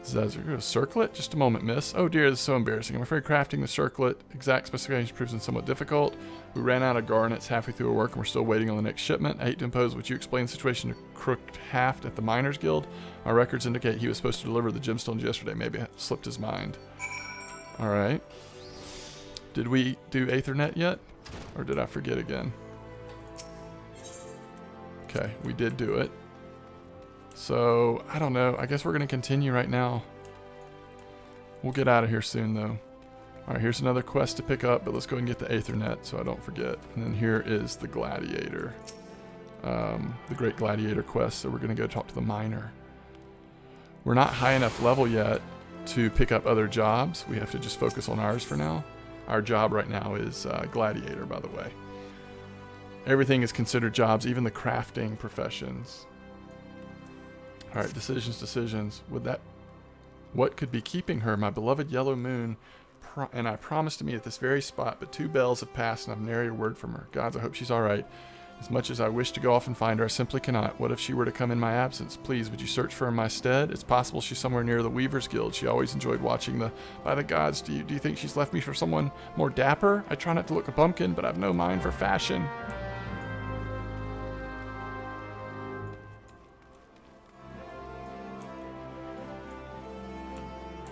Zezzer, circlet? Just a moment, miss. Oh dear, this is so embarrassing. I'm afraid crafting the circlet exact specifications proves somewhat difficult. We ran out of garnets halfway through our work and we're still waiting on the next shipment. I hate to impose, would you explain the situation to Crooked Haft at the Miners Guild? My records indicate he was supposed to deliver the gemstones yesterday. Maybe it slipped his mind. Alright. Did we do Aethernet yet? Or did I forget again? Okay, we did do it. So, I don't know. I guess we're going to continue right now. We'll get out of here soon, though. Alright, here's another quest to pick up, but let's go and get the Aethernet so I don't forget. And then here is the Gladiator. The Great Gladiator quest, so we're going to go talk to the miner. We're not high enough level yet to pick up other jobs. We have to just focus on ours for now. Our job right now is Gladiator, by the way. Everything is considered jobs, even the crafting professions. Alright, decisions. What could be keeping her? My beloved yellow moon, and I promised to meet at this very spot, but 2 bells have passed and I've nary a word from her. Gods, I hope she's alright. As much as I wish to go off and find her, I simply cannot. What if she were to come in my absence? Please, would you search for her in my stead? It's possible she's somewhere near the Weavers Guild. She always enjoyed watching the... By the gods, do you think she's left me for someone more dapper? I try not to look a bumpkin, but I've no mind for fashion.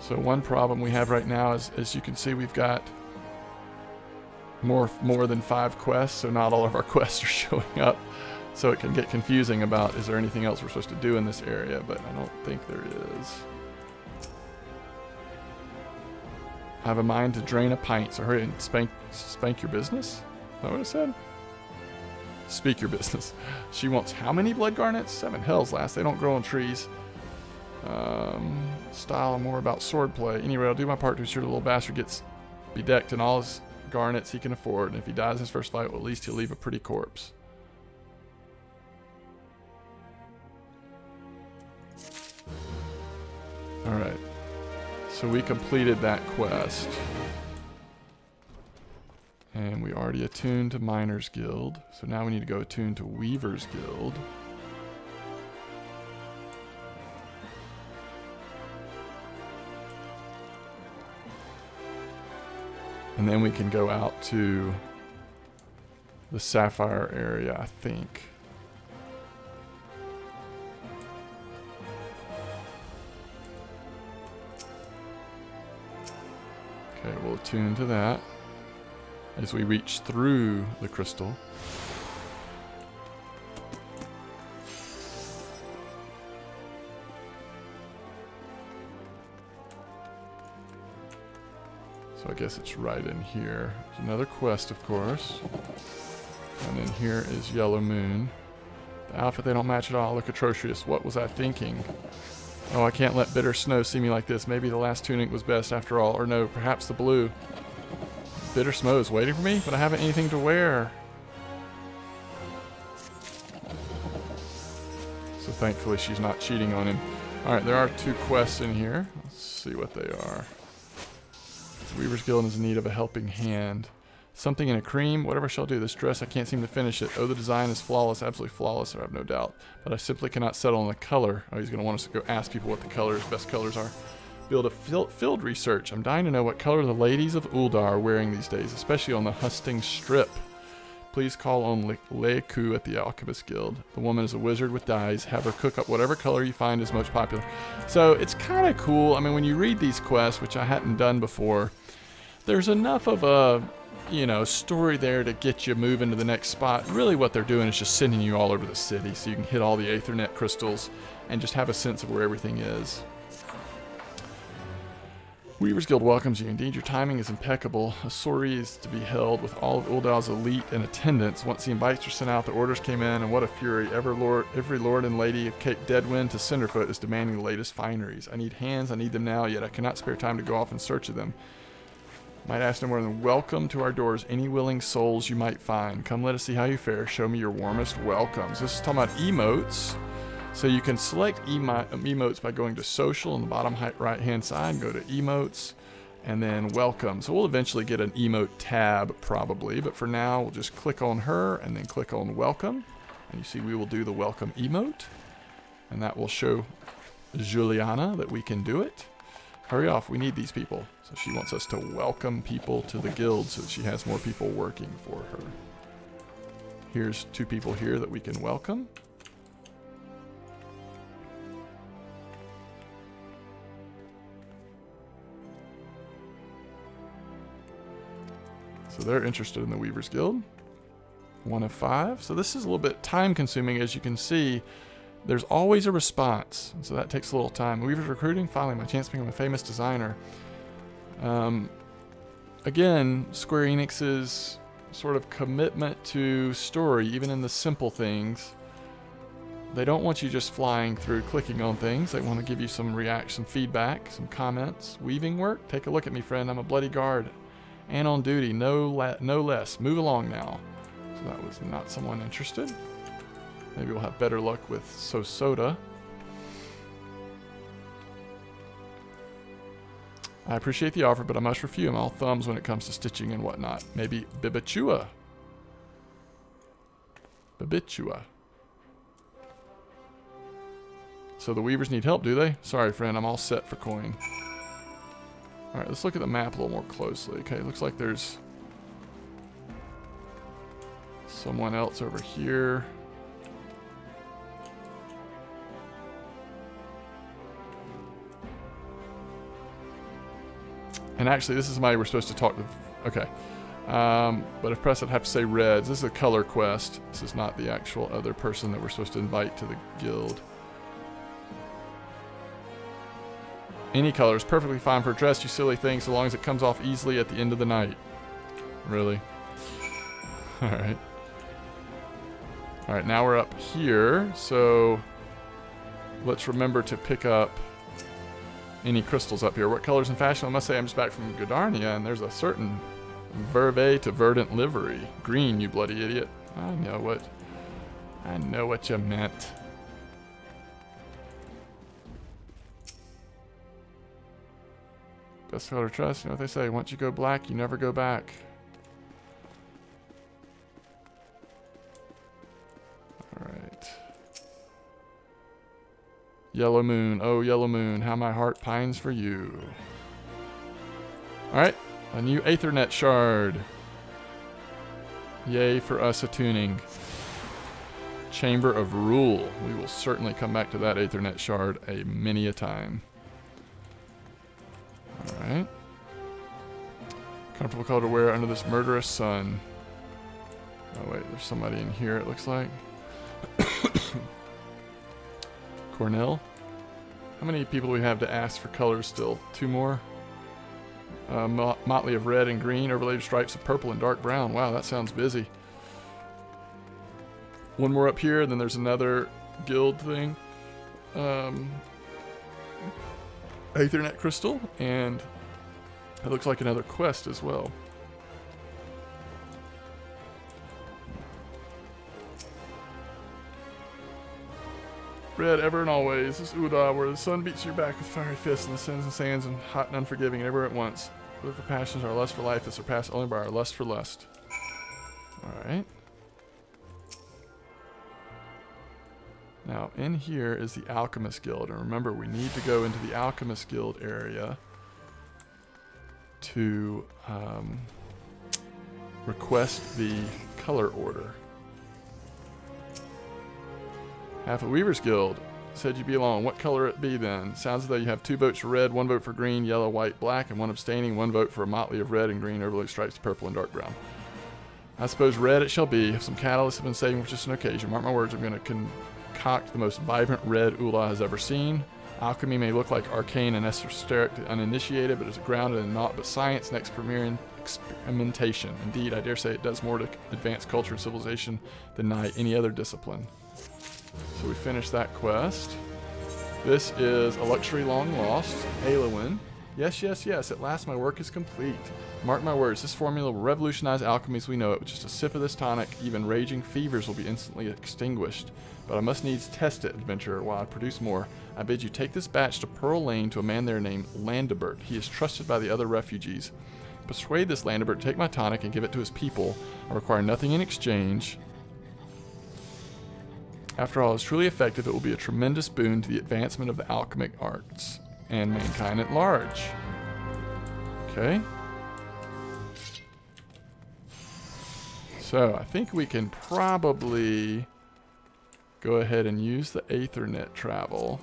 So one problem we have right now is, as you can see, we've got more than 5 quests, so not all of our quests are showing up. So it can get confusing about, is there anything else we're supposed to do in this area, but I don't think there is. I have a mind to drain a pint, so hurry and spank your business? Is that what it said? Speak your business. She wants how many blood garnets? 7 hells last. They don't grow on trees. Style more about swordplay. Anyway, I'll do my part to ensure the little bastard gets bedecked in all his garnets he can afford, and if he dies in his first fight, well, at least he'll leave a pretty corpse. Alright. So we completed that quest. And we already attuned to Miners Guild. So now we need to go attune to Weavers Guild. And then we can go out to the Sapphire area, I think. Okay, we'll attune to that as we reach through the crystal. So I guess it's right in here. There's another quest, of course. And then here is Yellow Moon. The outfit, they don't match at all. Look atrocious. What was I thinking? Oh, I can't let bitter snow see me like this. Maybe the last tunic was best after all. Or no, perhaps the blue. Bitter snow is waiting for me, but I haven't anything to wear. So thankfully she's not cheating on him. Alright, there are 2 quests in here. Let's see what they are. The Weaver's Guild is in need of a helping hand. Something in a cream? Whatever shall do. This dress, I can't seem to finish it. Oh, the design is flawless, absolutely flawless, I have no doubt. But I simply cannot settle on the color. Oh, he's going to want us to go ask people what the best colors are. Build a field research. I'm dying to know what color the ladies of Uldar are wearing these days, especially on the Husting Strip. Please call on Leiku at the Alchemist Guild. The woman is a wizard with dyes. Have her cook up whatever color you find is most popular. So it's kind of cool. I mean, when you read these quests, which I hadn't done before, there's enough of a, story there to get you moving to the next spot. Really what they're doing is just sending you all over the city so you can hit all the Aethernet crystals and just have a sense of where everything is. Weaver's Guild welcomes you. Indeed, your timing is impeccable. A soiree is to be held with all of Uldal's elite in attendance. Once the invites were sent out, the orders came in, and what a fury. Every lord and lady of Cape Deadwind to Cinderfoot is demanding the latest fineries. I need hands, I need them now, yet I cannot spare time to go off in search of them. Might ask no more than, welcome to our doors, any willing souls you might find. Come let us see how you fare. Show me your warmest welcomes. This is talking about emotes. So you can select emotes by going to social on the bottom right hand side, go to emotes, and then welcome. So we'll eventually get an emote tab probably, but for now we'll just click on her and then click on welcome. And you see we will do the welcome emote, and that will show Juliana that we can do it. Hurry off, we need these people. So she wants us to welcome people to the guild so that she has more people working for her. Here's 2 people here that we can welcome. So they're interested in the Weavers Guild. 1 of 5. So this is a little bit time consuming. As you can see, there's always a response. So that takes a little time. Weavers recruiting, finally my chance to become a famous designer. Again, Square Enix's sort of commitment to story, even in the simple things. They don't want you just flying through clicking on things. They want to give you some reaction, feedback, some comments. Weaving work? Take a look at me, friend. I'm a bloody guard. And on duty, no less. Move along now. So that was not someone interested. Maybe we'll have better luck with Soda. I appreciate the offer, but I must refuse. I'm all thumbs when it comes to stitching and whatnot. Maybe Bibichua. So the Weavers need help, do they? Sorry, friend. I'm all set for coin. Alright, let's look at the map a little more closely. Okay, it looks like there's someone else over here. And actually, this is somebody we're supposed to talk to. Okay. But if pressed, I'd have to say reds. This is a color quest. This is not the actual other person that we're supposed to invite to the guild. Any color is perfectly fine for a dress, you silly thing, so long as it comes off easily at the end of the night. Really? Alright. Alright, now we're up here, so let's remember to pick up any crystals up here. What colors in fashion? I must say I'm just back from Godarnia, and there's a certain verve to verdant livery. Green, you bloody idiot. I know what you meant. Best color trust, you know what they say, once you go black, you never go back. Alright. Yellow moon, oh yellow moon, how my heart pines for you. Alright, a new Aethernet shard. Yay for us attuning. Chamber of Rule. We will certainly come back to that Aethernet shard a many a time. Alright. Comfortable color to wear under this murderous sun. Oh wait, there's somebody in here it looks like. Cornell. How many people do we have to ask for colors still? 2 more? Motley of red and green, overlaid with stripes of purple and dark brown. Wow, that sounds busy. 1 more up here, and then there's another guild thing. Aethernet crystal, and it looks like another quest as well. Red ever and always. This is Uda, where the sun beats your back with fiery fists and the sins and sands and hot and unforgiving and everywhere at once. Live for passions, our lust for life is surpassed only by our lust for lust. Alright. Now, in here is the Alchemist Guild. And remember, we need to go into the Alchemist Guild area to request the color order. Half a Weaver's Guild. Said you belong. What color it be then? Sounds as though you have 2 votes for red, 1 vote for green, yellow, white, black, and 1 abstaining, 1 vote for a motley of red and green, overlaid stripes, purple, and dark brown. I suppose red it shall be. If some catalysts have been saving for just an occasion, mark my words, I'm going to concoct the most vibrant red Ula has ever seen. Alchemy may look like arcane and esoteric to uninitiated, but is grounded in naught but science and experimentation. Indeed, I dare say it does more to advance culture and civilization than nigh any other discipline. So we finished that quest. This is a luxury long lost, Alowin. Yes, yes, yes. At last my work is complete. Mark my words, this formula will revolutionize alchemy as we know it. With just a sip of this tonic, even raging fevers will be instantly extinguished. But I must needs test it, adventurer, while I produce more. I bid you take this batch to Pearl Lane to a man there named Landibert. He is trusted by the other refugees. Persuade this Landibert to take my tonic and give it to his people. I require nothing in exchange. After all, it's truly effective. It will be a tremendous boon to the advancement of the alchemic arts and mankind at large. Okay. So I think we can probably go ahead and use the Aethernet travel.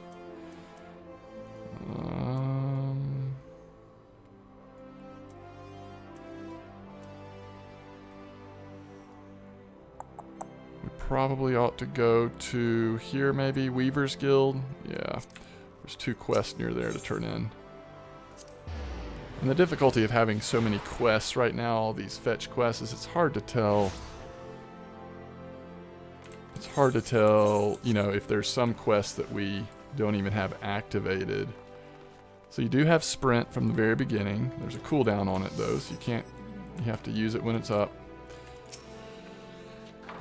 We probably ought to go to here, maybe Weaver's Guild. Yeah, there's 2 quests near there to turn in. And the difficulty of having so many quests right now, all these fetch quests, is it's hard to tell. It's hard to tell, you know, if there's some quests that we don't even have activated. So you do have sprint from the very beginning. There's a cooldown on it though, so you have to use it when it's up.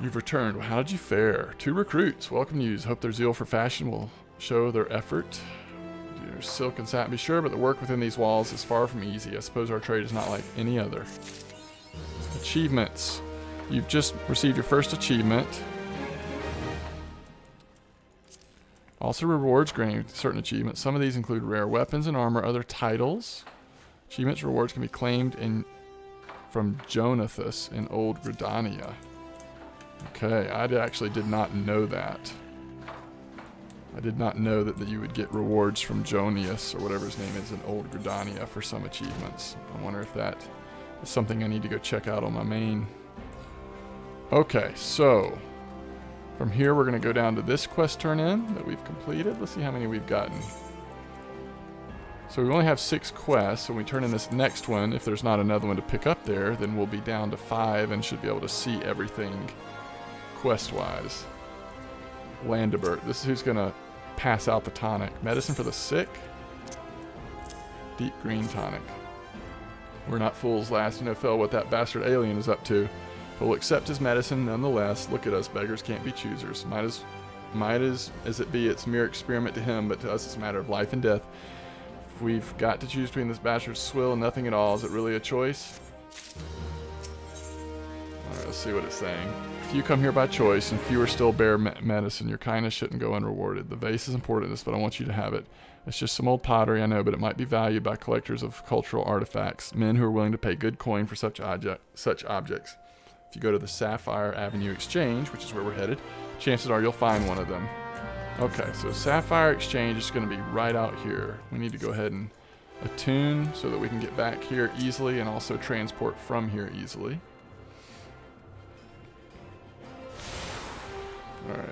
You've returned. Well, how did you fare? 2 recruits. Welcome news. Hope their zeal for fashion will show their effort. There's silk and satin, be sure, but the work within these walls is far from easy. I suppose our trade is not like any other. Achievements. You've just received your first achievement. Also rewards granted certain achievements. Some of these include rare weapons and armor, other titles. Achievements rewards can be claimed from Jonathus in Old Gridania. Okay, I actually did not know that. I did not know that you would get rewards from Jonius, or whatever his name is, in Old Gridania for some achievements. I wonder if that is something I need to go check out on my main. Okay, so from here we're going to go down to this quest turn in that we've completed. Let's see how many we've gotten. So we only have 6 quests, so when we turn in this next one, if there's not another one to pick up there, then we'll be down to 5 and should be able to see everything quest-wise. Landibert. This is who's going to pass out the tonic. Medicine for the sick. Deep green tonic. We're not fools, lass. You know, Phil, what that bastard alien is up to. But we'll accept his medicine nonetheless. Look at us, beggars can't be choosers. Might as it be it's mere experiment to him, but to us it's a matter of life and death. If we've got to choose between this bastard's swill and nothing at all, is it really a choice? Alright, let's see what it's saying. If you come here by choice, and fewer still bear medicine, your kindness shouldn't go unrewarded. The vase is important to us, but I want you to have it. It's just some old pottery, I know, but it might be valued by collectors of cultural artifacts, men who are willing to pay good coin for such objects. If you go to the Sapphire Avenue Exchange, which is where we're headed, chances are you'll find one of them. Okay, so Sapphire Exchange is going to be right out here. We need to go ahead and attune so that we can get back here easily and also transport from here easily. Alright.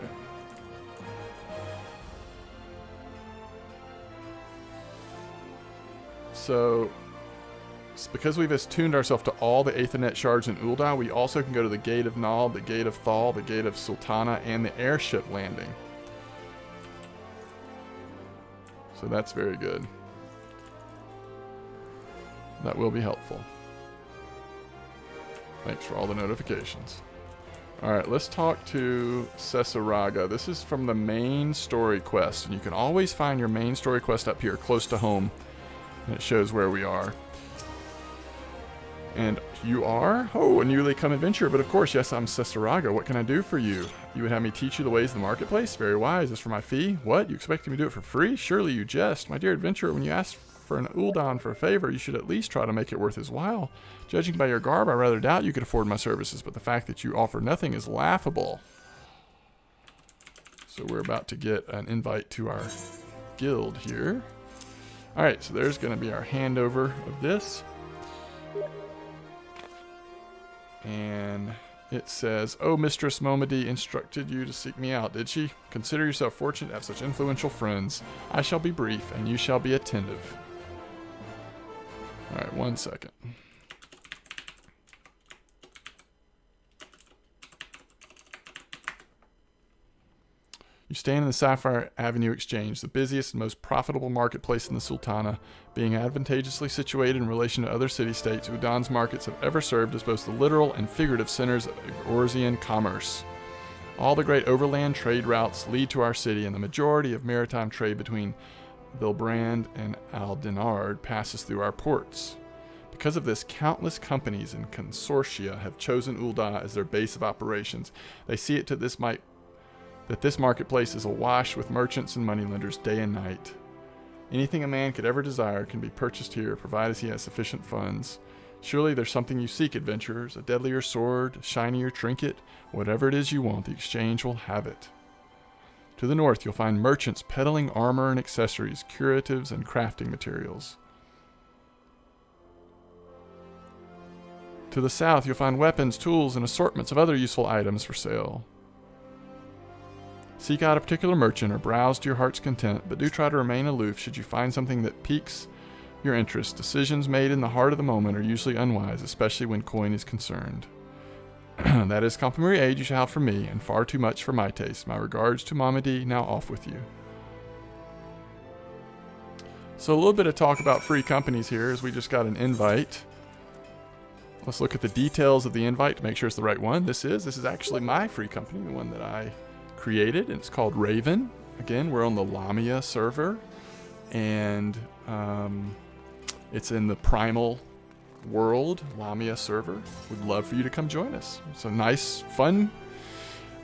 So, because we've attuned ourselves to all the Aethernet shards in Ul'dah, we also can go to the Gate of Nal, the Gate of Thal, the Gate of Sultana, and the airship landing. So that's very good. That will be helpful. Thanks for all the notifications. Alright, let's talk to Cesaraga. This is from the main story quest, and you can always find your main story quest up here, close to home, and it shows where we are. And you are? Oh, a newly come adventurer, but of course, yes, I'm Cesaraga. What can I do for you? You would have me teach you the ways of the marketplace? Very wise. As for my fee? What? You expect me to do it for free? Surely you jest. My dear adventurer, when you ask for an Ul'dah for a favor, you should at least try to make it worth his while. Judging by your garb, I rather doubt you could afford my services, but the fact that you offer nothing is laughable. So we're about to get an invite to our guild here. Alright, so there's going to be our handover of this. And it says, "Oh, Mistress Momedy instructed you to seek me out, did she? Consider yourself fortunate to have such influential friends. I shall be brief, and you shall be attentive." Alright, 1 second. You stand in the Sapphire Avenue Exchange, the busiest and most profitable marketplace in the Sultana, being advantageously situated in relation to other city-states. Udon's markets have ever served as both the literal and figurative centers of Eorzean commerce. All the great overland trade routes lead to our city, and the majority of maritime trade between Bilbrand and Aldinard passes through our ports. Because of this, countless companies and consortia have chosen Ul'dah as their base of operations. They see it to that this marketplace is awash with merchants and moneylenders day and night. Anything a man could ever desire can be purchased here, provided he has sufficient funds. Surely there's something you seek, adventurers, a deadlier sword, a shinier trinket, whatever it is you want, the exchange will have it. To the north, you'll find merchants peddling armor and accessories, curatives, and crafting materials. To the south, you'll find weapons, tools, and assortments of other useful items for sale. Seek out a particular merchant or browse to your heart's content, but do try to remain aloof should you find something that piques your interest. Decisions made in the heart of the moment are usually unwise, especially when coin is concerned. That is complimentary aid you shall have from me, and far too much for my taste. My regards to Mamadi, now off with you. So a little bit of talk about free companies here, as we just got an invite. Let's look at the details of the invite to make sure it's the right one. This is actually my free company, the one that I created, and it's called Raven. Again, we're on the Lamia server, and it's in the Primal world, Lamia server. Would love for you to come join us. It's a nice, fun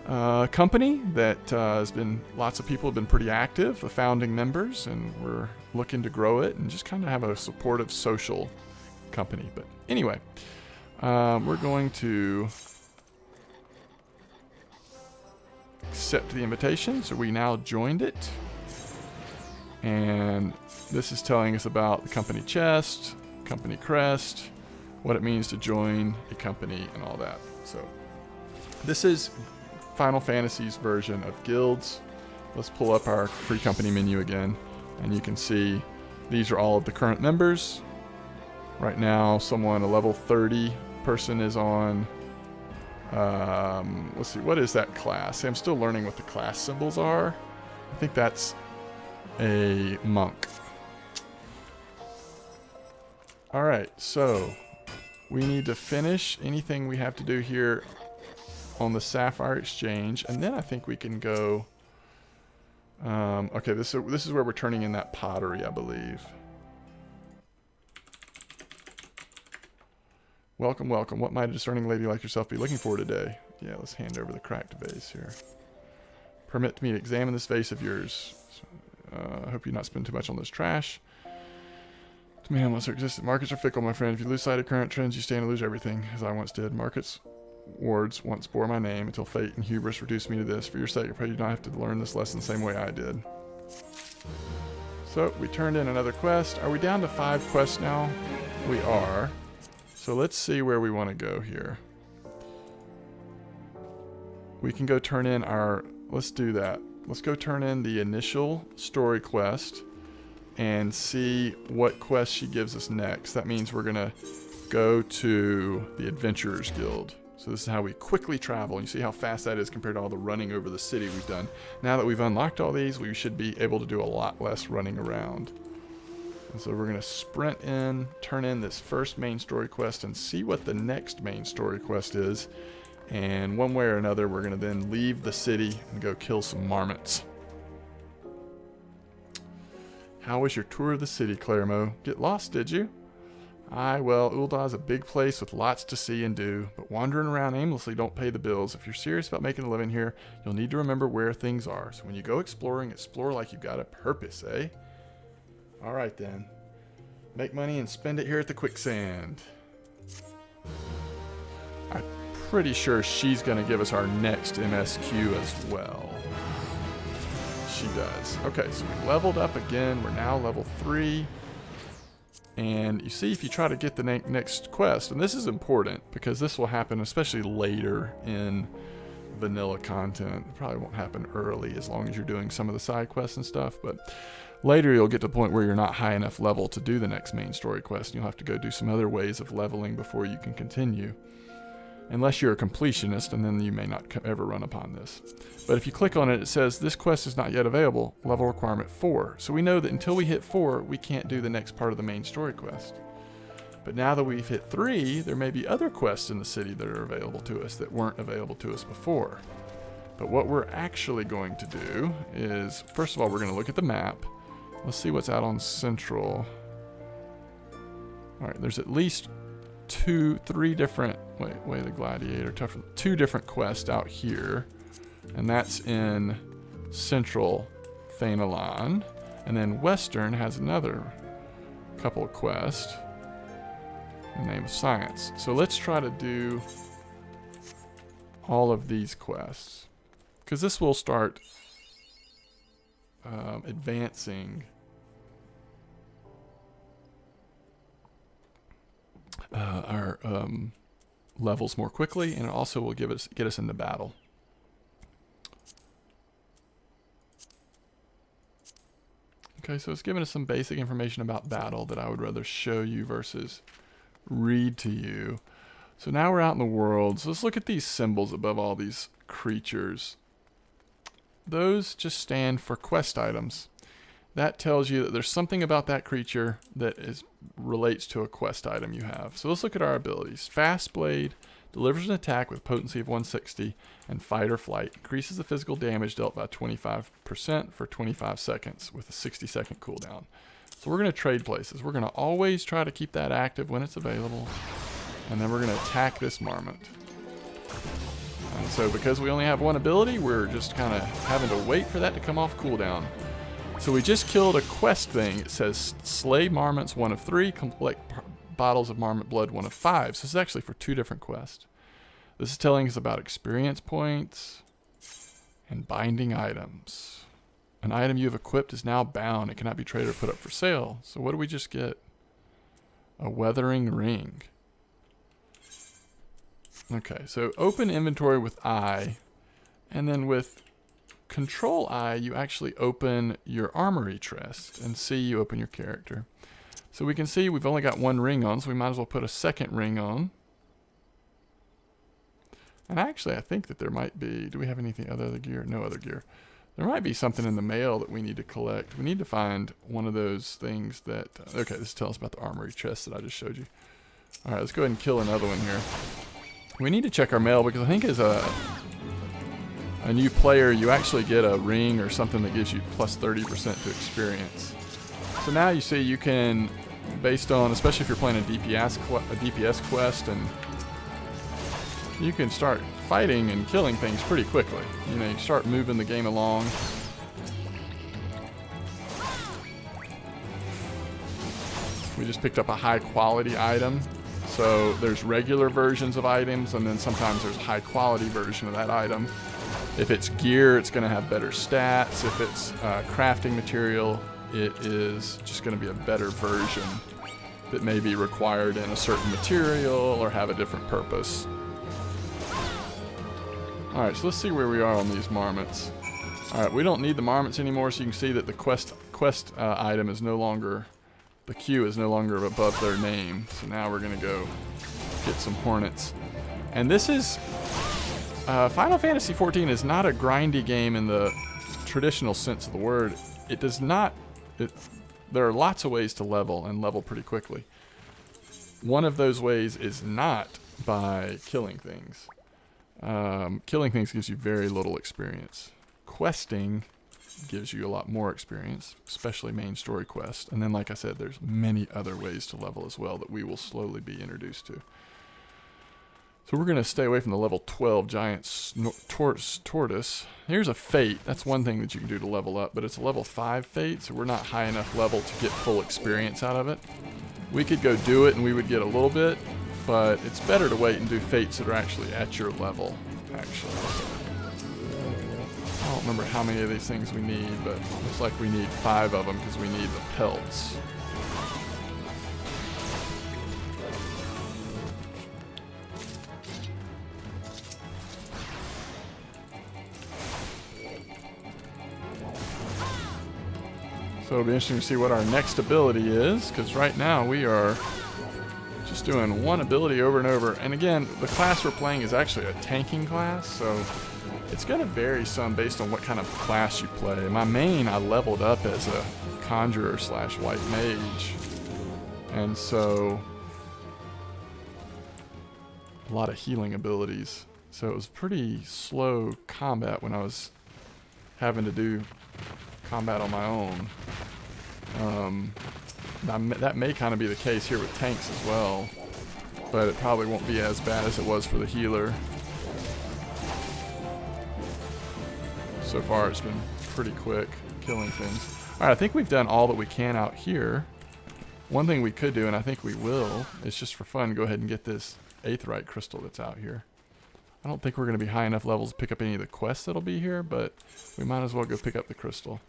company that has been, lots of people have been pretty active, the founding members, and we're looking to grow it and just kind of have a supportive social company. But anyway, we're going to accept the invitation. So we now joined it, and this is telling us about the company chest, company crest, what it means to join a company, and all that. So this is Final Fantasy's version of guilds. Let's pull up our free company menu again, and you can see these are all of the current members. Right now, a level 30 person is on, let's see, what is that class? See, I'm still learning what the class symbols are. I think that's a monk. Alright, so we need to finish anything we have to do here on the Sapphire Exchange, and then I think we can go, okay, this is where we're turning in that pottery, I believe. Welcome, welcome. What might a discerning lady like yourself be looking for today? Yeah, let's hand over the cracked vase here. Permit me to examine this vase of yours. I hope you not spend too much on this trash. Man, unless there exists. Markets are fickle, my friend. If you lose sight of current trends, you stand to lose everything, as I once did. Markets wards once bore my name until fate and hubris reduced me to this. For your sake, I pray you not have to learn this lesson the same way I did. So, we turned in another quest. Are we down to 5 quests now? We are. So let's see where we want to go here. We can go turn in our, let's do that. Let's go turn in the initial story quest and see what quest she gives us next. That means we're going to go to the Adventurers Guild. So this is how we quickly travel. You see how fast that is compared to all the running over the city we've done. Now that we've unlocked all these, we should be able to do a lot less running around. And so we're going to sprint in, turn in this first main story quest, and see what the next main story quest is. And one way or another, we're going to then leave the city and go kill some marmots. How was your tour of the city, Claremo? Get lost, did you? Aye, well, Ul'dah's a big place with lots to see and do, but wandering around aimlessly don't pay the bills. If you're serious about making a living here, you'll need to remember where things are. So when you go exploring, explore like you've got a purpose, eh? Alright then. Make money and spend it here at the quicksand. I'm pretty sure she's going to give us our next MSQ as well. She does. Okay, so we leveled up again. We're now level 3. And you see, if you try to get the next quest, and this is important because this will happen especially later in vanilla content. It probably won't happen early as long as you're doing some of the side quests and stuff, but later you'll get to the point where you're not high enough level to do the next main story quest, and you'll have to go do some other ways of leveling before you can continue. unless you're a completionist, and then you may not ever run upon this. But if you click on it, it says this quest is not yet available, level requirement 4. So we know that until we hit 4, we can't do the next part of the main story quest. But now that we've hit 3, there may be other quests in the city that are available to us that weren't available to us before. But what we're actually going to do is, first of all, we're going to look at the map. Let's see what's out on Central. All right, there's at least 2 different quests out here, and that's in Central Thainalon, and then Western has another couple of quests in the name of science. So let's try to do all of these quests, because this will start advancing our levels more quickly, and it also will get us into battle. Okay, so it's giving us some basic information about battle that I would rather show you versus read to you. So now we're out in the world. So let's look at these symbols above all these creatures. Those just stand for quest items. That tells you that there's something about that creature that relates to a quest item you have. So let's look at our abilities. Fast Blade delivers an attack with potency of 160, and Fight or Flight increases the physical damage dealt by 25% for 25 seconds with a 60-second cooldown. So we're going to trade places. We're going to always try to keep that active when it's available, and then we're going to attack this Marmot. And so because we only have one ability, we're just kind of having to wait for that to come off cooldown. So we just killed a quest thing. It says slay marmots 1 of 3, collect bottles of marmot blood 1 of 5. So this is actually for 2 different quests. This is telling us about experience points and binding items. An item you have equipped is now bound. It cannot be traded or put up for sale. So what do we just get? A weathering ring. Okay, so open inventory with I, and then with Control I, you actually open your armory chest, and C, you open your character. So we can see we've only got 1 ring on, so we might as well put a second ring on. And actually, I think that there might be, do we have anything other gear? No other gear. There might be something in the mail that we need to collect. We need to find one of those things that, okay, this tells us about the armory chest that I just showed you. All right, let's go ahead and kill another one here. We need to check our mail because I think as a new player, you actually get a ring or something that gives you plus 30% to experience. So now you see you can, based on, especially if you're playing a DPS quest, and you can start fighting and killing things pretty quickly. You know, you start moving the game along. We just picked up a high quality item. So there's regular versions of items, and then sometimes there's a high quality version of that item. If it's gear, it's going to have better stats. If it's crafting material, it is just going to be a better version that may be required in a certain material or have a different purpose. Alright, so let's see where we are on these marmots. Alright, we don't need the marmots anymore, so you can see that the quest item is no longer, the queue is no longer above their name. So now we're going to go get some hornets. And this is, Final Fantasy XIV is not a grindy game in the traditional sense of the word. It does not, there are lots of ways to level and level pretty quickly. One of those ways is not by killing things. Killing things gives you very little experience. Questing gives you a lot more experience, especially main story quests. And then, like I said, there's many other ways to level as well that we will slowly be introduced to. So we're going to stay away from the level 12 giant tortoise. Here's a fate. That's one thing that you can do to level up, but it's a level 5 fate, so we're not high enough level to get full experience out of it. We could go do it and we would get a little bit, but it's better to wait and do fates that are actually at your level, actually. I don't remember how many of these things we need, but it looks like we need 5 of them because we need the pelts. So it'll be interesting to see what our next ability is, because right now we are Just doing one ability over and over. And again, the class we're playing is actually a tanking class, so it's going to vary some based on what kind of class you play. My main, I leveled up as a conjurer / white mage. And so a lot of healing abilities. So it was pretty slow combat when I was having to do combat on my own. That may kind of be the case here with tanks as well, but it probably won't be as bad as it was for the healer. So far it's been pretty quick killing things. Alright, I think we've done all that we can out here. One thing we could do, and I think we will, is just for fun, go ahead and get this aetheryte crystal that's out here. I don't think we're going to be high enough levels to pick up any of the quests that'll be here, but we might as well go pick up the crystal.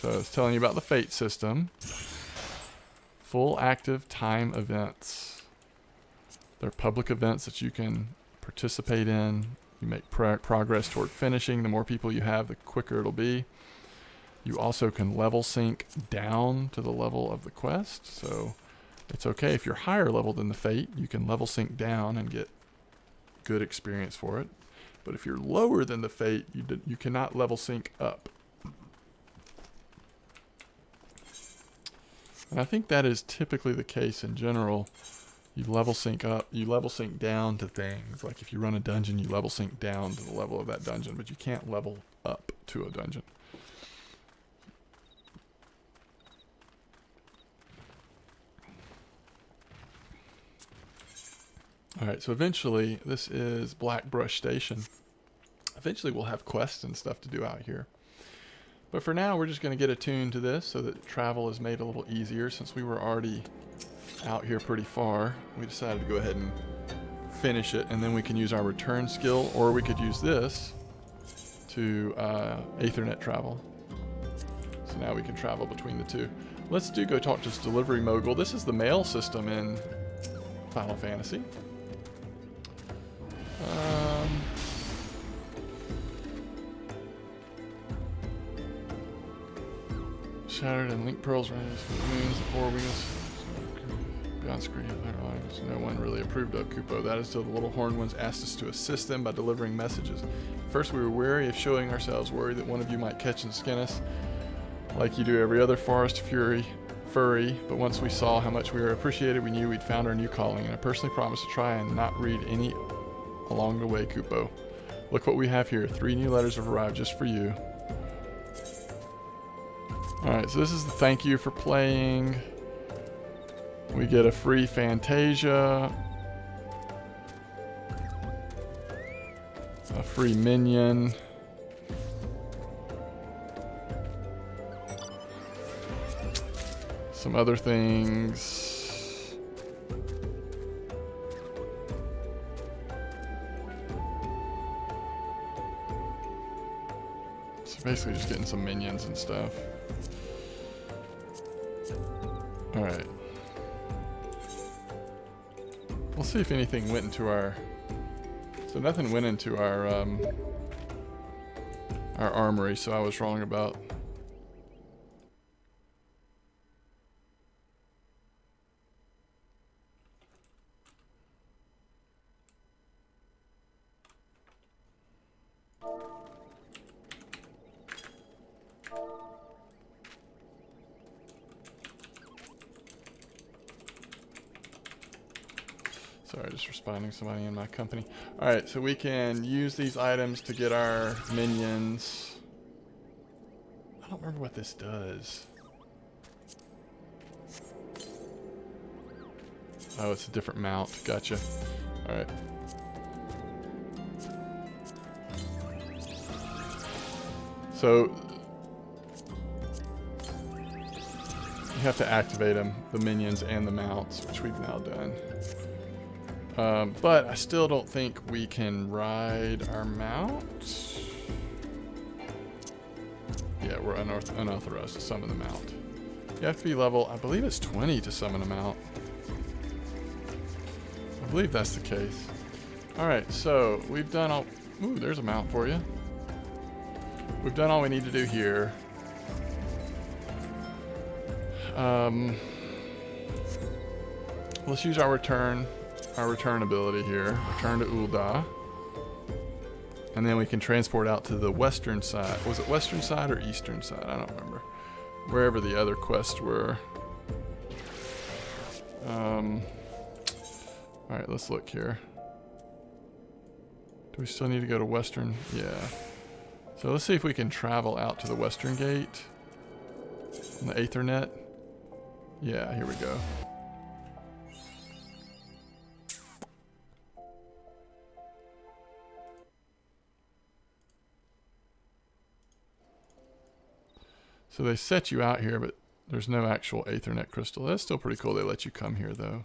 So it's telling you about the fate system. Full active time events. They're public events that you can participate in. You make progress toward finishing. The more people you have, the quicker it'll be. You also can level sync down to the level of the quest. So it's okay if you're higher level than the fate, you can level sync down and get good experience for it. But if you're lower than the fate, you cannot level sync up. And I think that is typically the case in general. You level sync up, you level sync down to things. Like if you run a dungeon, you level sync down to the level of that dungeon, but you can't level up to a dungeon. Alright, so eventually, this is Blackbrush Station. Eventually we'll have quests and stuff to do out here. But for now, we're just going to get attuned to this so that travel is made a little easier. Since we were already out here pretty far, we decided to go ahead and finish it, and then we can use our return skill, or we could use this to Aethernet travel. So now we can travel between the two. Let's go talk to this delivery mogul. This is the mail system in Final Fantasy. Shattered and link pearls ranges for the wounds, the 4 wings. Beyond screen, no one really approved of Kupo. That is till the little horned ones asked us to assist them by delivering messages. First, we were wary of showing ourselves, worried that one of you might catch and skin us, like you do every other forest furry. But once we saw how much we were appreciated, we knew we'd found our new calling, and I personally promised to try and not read any along the way, Kupo. Look what we have here. 3 new letters have arrived just for you. Alright, so this is the thank you for playing. We get a free Fantasia. A free minion. Some other things. So basically just getting some minions and stuff. Alright. We'll see if anything went into our... So nothing went into our armory, so I was wrong about... Sorry, just responding to somebody in my company. Alright, so we can use these items to get our minions. I don't remember what this does. Oh, it's a different mount. Gotcha. Alright. So you have to activate them, the minions and the mounts, which we've now done. But I still don't think we can ride our mount. Yeah, we're unauthorized to summon the mount. You have to be level, I believe it's 20 to summon a mount. I believe that's the case. Alright, so we've done all... Ooh, there's a mount for you. We've done all we need to do here. Let's use our return ability here. Return to Ul'dah. And then we can transport out to the western side. Was it western side or eastern side? I don't remember. Wherever the other quests were. Alright, let's look here. Do we still need to go to western? Yeah. So let's see if we can travel out to the western gate. On the Aethernet. Yeah, here we go. So they set you out here, but there's no actual Aethernet crystal. That's still pretty cool. They let you come here, though.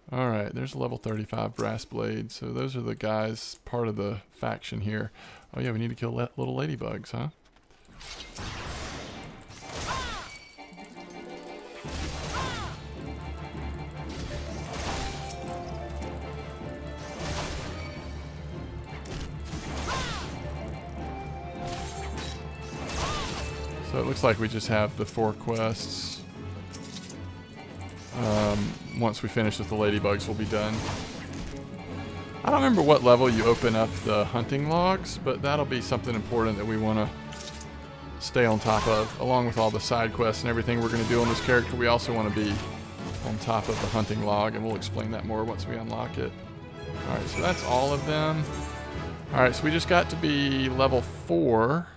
All right, there's a level 35 brass blade. So those are the guys, part of the faction here. Oh yeah, we need to kill little ladybugs, huh? So it looks like we just have the 4 quests. Once we finish with the ladybugs, we'll be done. I don't remember what level you open up the hunting logs, but that'll be something important that we want to stay on top of. Along with all the side quests and everything we're going to do on this character, we also want to be on top of the hunting log, and we'll explain that more once we unlock it. Alright, so that's all of them. Alright, so we just got to be level 4.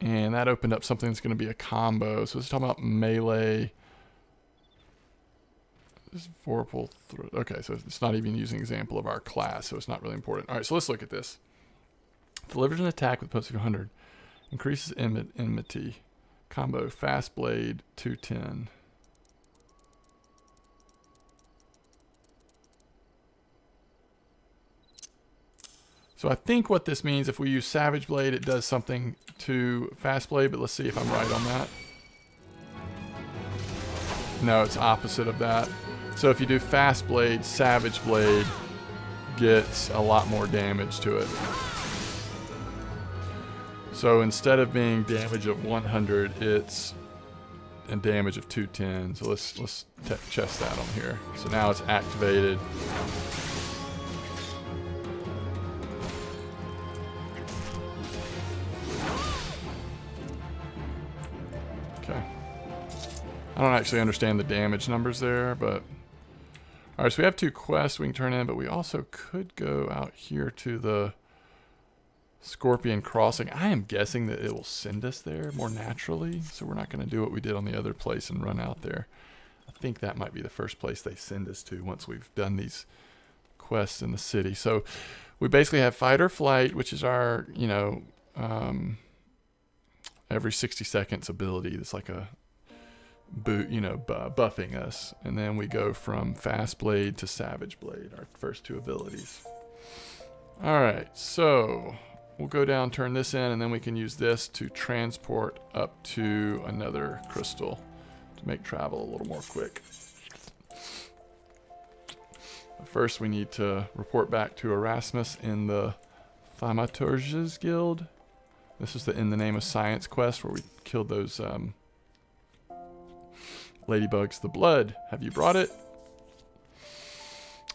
And that opened up something that's going to be a combo. So it's talking about melee. This is vorpal. Okay, so it's not even using an example of our class, so it's not really important. All right, so let's look at this. Delivers an attack with potency of 100. Increases enmity. Combo, fast blade, 210. So I think what this means, if we use Savage Blade, it does something to Fast Blade, but let's see if I'm right on that. No, it's opposite of that. So if you do Fast Blade, Savage Blade gets a lot more damage to it. So instead of being damage of 100, it's a damage of 210. So let's test that on here. So now it's activated. Okay. I don't actually understand the damage numbers there, but... Alright, so we have 2 quests we can turn in, but we also could go out here to the Scorpion Crossing. I am guessing that it will send us there more naturally, so we're not going to do what we did on the other place and run out there. I think that might be the first place they send us to once we've done these quests in the city. So we basically have Fight or Flight, which is our, you know, every 60 seconds ability. It's like a boot, you know, buffing us. And then we go from Fast Blade to Savage Blade, our first 2 abilities. Alright, so we'll go down, turn this in, and then we can use this to transport up to another crystal to make travel a little more quick. But first we need to report back to Erasmus in the Thaumaturges Guild. This is the In the Name of Science quest where we killed those ladybugs. The blood, have you brought it?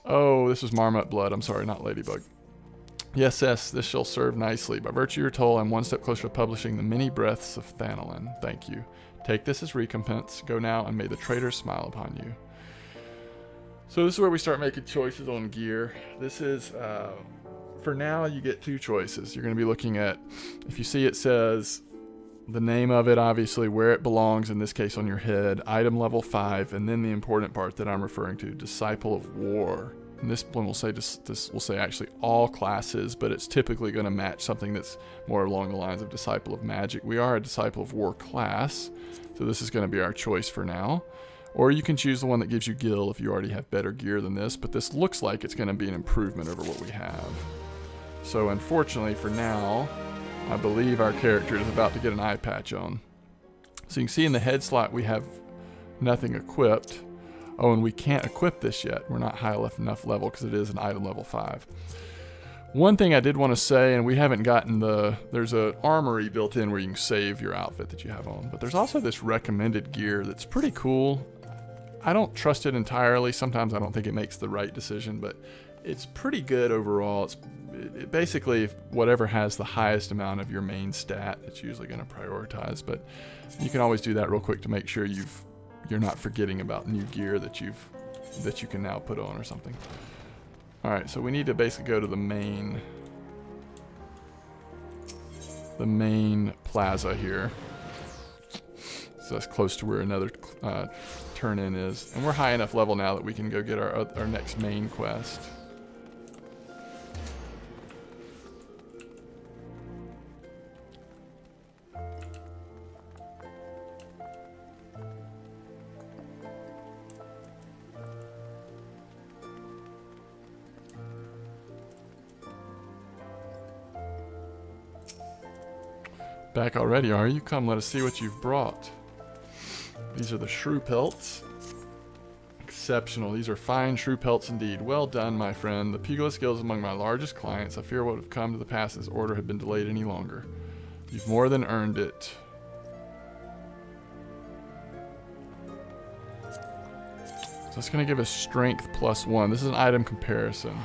Oh, this is Marmot blood. I'm sorry, not ladybug. Yes, this shall serve nicely. By virtue of your toll, I'm one step closer to publishing the many breaths of Thanalin. Thank you. Take this as recompense. Go now, and may the traitor smile upon you. So this is where we start making choices on gear. This is, for now, you get 2 choices. You're going to be looking at, if you see it says the name of it, obviously, where it belongs, in this case on your head, item level 5, and then the important part that I'm referring to, Disciple of War. And this one will say this will say actually all classes, but it's typically going to match something that's more along the lines of Disciple of Magic. We are a Disciple of War class, so this is going to be our choice for now. Or you can choose the one that gives you Gil if you already have better gear than this, but this looks like it's going to be an improvement over what we have. So unfortunately for now, I believe our character is about to get an eye patch on. So you can see in the head slot we have nothing equipped. Oh, and we can't equip this yet. We're not high enough level because it is an item level 5. One thing I did want to say, and we haven't gotten there's an armory built in where you can save your outfit that you have on. But there's also this recommended gear that's pretty cool. I don't trust it entirely. Sometimes I don't think it makes the right decision, but it's pretty good overall. It basically, whatever has the highest amount of your main stat, it's usually going to prioritize. But you can always do that real quick to make sure you're not forgetting about new gear that you can now put on or something. All right, so we need to basically go to the main plaza here. So that's close to where another turn-in is. And we're high enough level now that we can go get our next main quest. Back already, are you? Come, let us see what you've brought. These are the shrew pelts. Exceptional. These are fine shrew pelts indeed. Well done, my friend. The Pugilist Guild is among my largest clients. I fear what would have come to the pass if this order had been delayed any longer. You've more than earned it. So it's going to give us strength +1. This is an item comparison.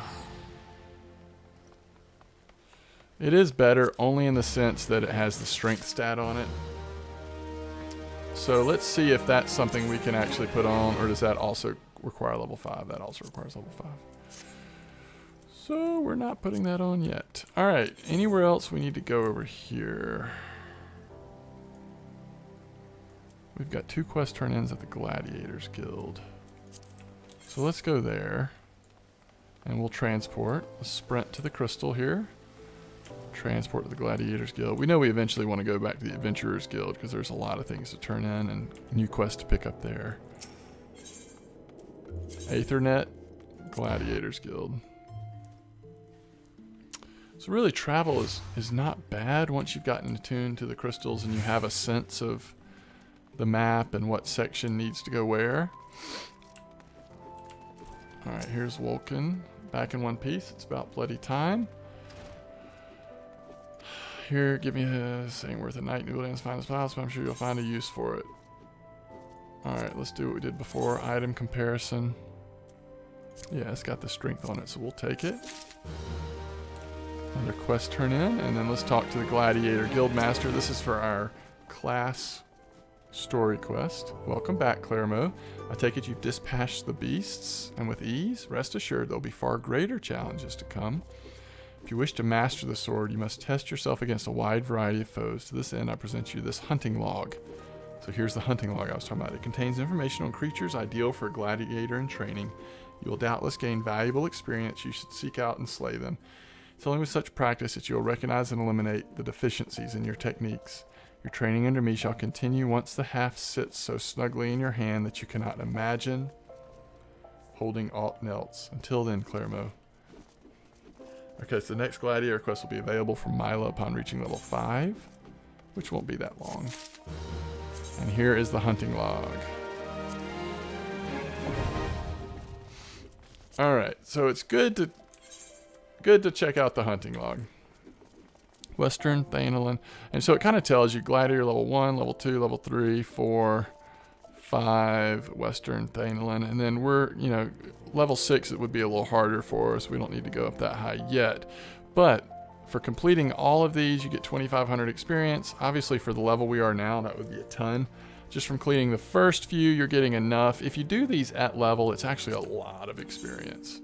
It is better only in the sense that it has the strength stat on it. So let's see if that's something we can actually put on, or does that also require level 5? That also requires level 5. So we're not putting that on yet. All right, anywhere else we need to go over here? We've got 2 quest turn-ins at the Gladiators Guild. So let's go there, and we'll transport. Let's sprint to the crystal here. Transport to the Gladiators Guild. We know we eventually want to go back to the Adventurers Guild because there's a lot of things to turn in and new quests to pick up there. Aethernet, Gladiators Guild. So really travel is not bad once you've gotten attuned to the crystals and you have a sense of the map and what section needs to go where. Alright, here's Vulcan. Back in one piece. It's about bloody time. Here, give me a saying worth a night in Ulan's finest house, but I'm sure you'll find a use for it. Alright, let's do what we did before. Item comparison. Yeah, it's got the strength on it, so we'll take it. Another quest turn in, and then let's talk to the Gladiator Guildmaster. This is for our class story quest. Welcome back, Claremo. I take it you've dispatched the beasts, and with ease. Rest assured there'll be far greater challenges to come. If you wish to master the sword, you must test yourself against a wide variety of foes. To this end, I present you this hunting log. So here's the hunting log I was talking about. It contains information on creatures ideal for a gladiator in training. You will doubtless gain valuable experience. You should seek out and slay them. It's only with such practice that you will recognize and eliminate the deficiencies in your techniques. Your training under me shall continue once the haft sits so snugly in your hand that you cannot imagine holding aught else. Until then, Claremo. Okay, so the next Gladiator quest will be available from Mila upon reaching level 5, which won't be that long. And here is the hunting log. Alright, so it's good to check out the hunting log. Western Thainolin. And so it kind of tells you Gladiator level 1, level 2, level 3, 4, 5, Western Thainolin. And then we're, level 6, it would be a little harder for us. We don't need to go up that high yet. But for completing all of these, you get 2,500 experience. Obviously, for the level we are now, that would be a ton. Just from completing the first few, you're getting enough. If you do these at level, it's actually a lot of experience.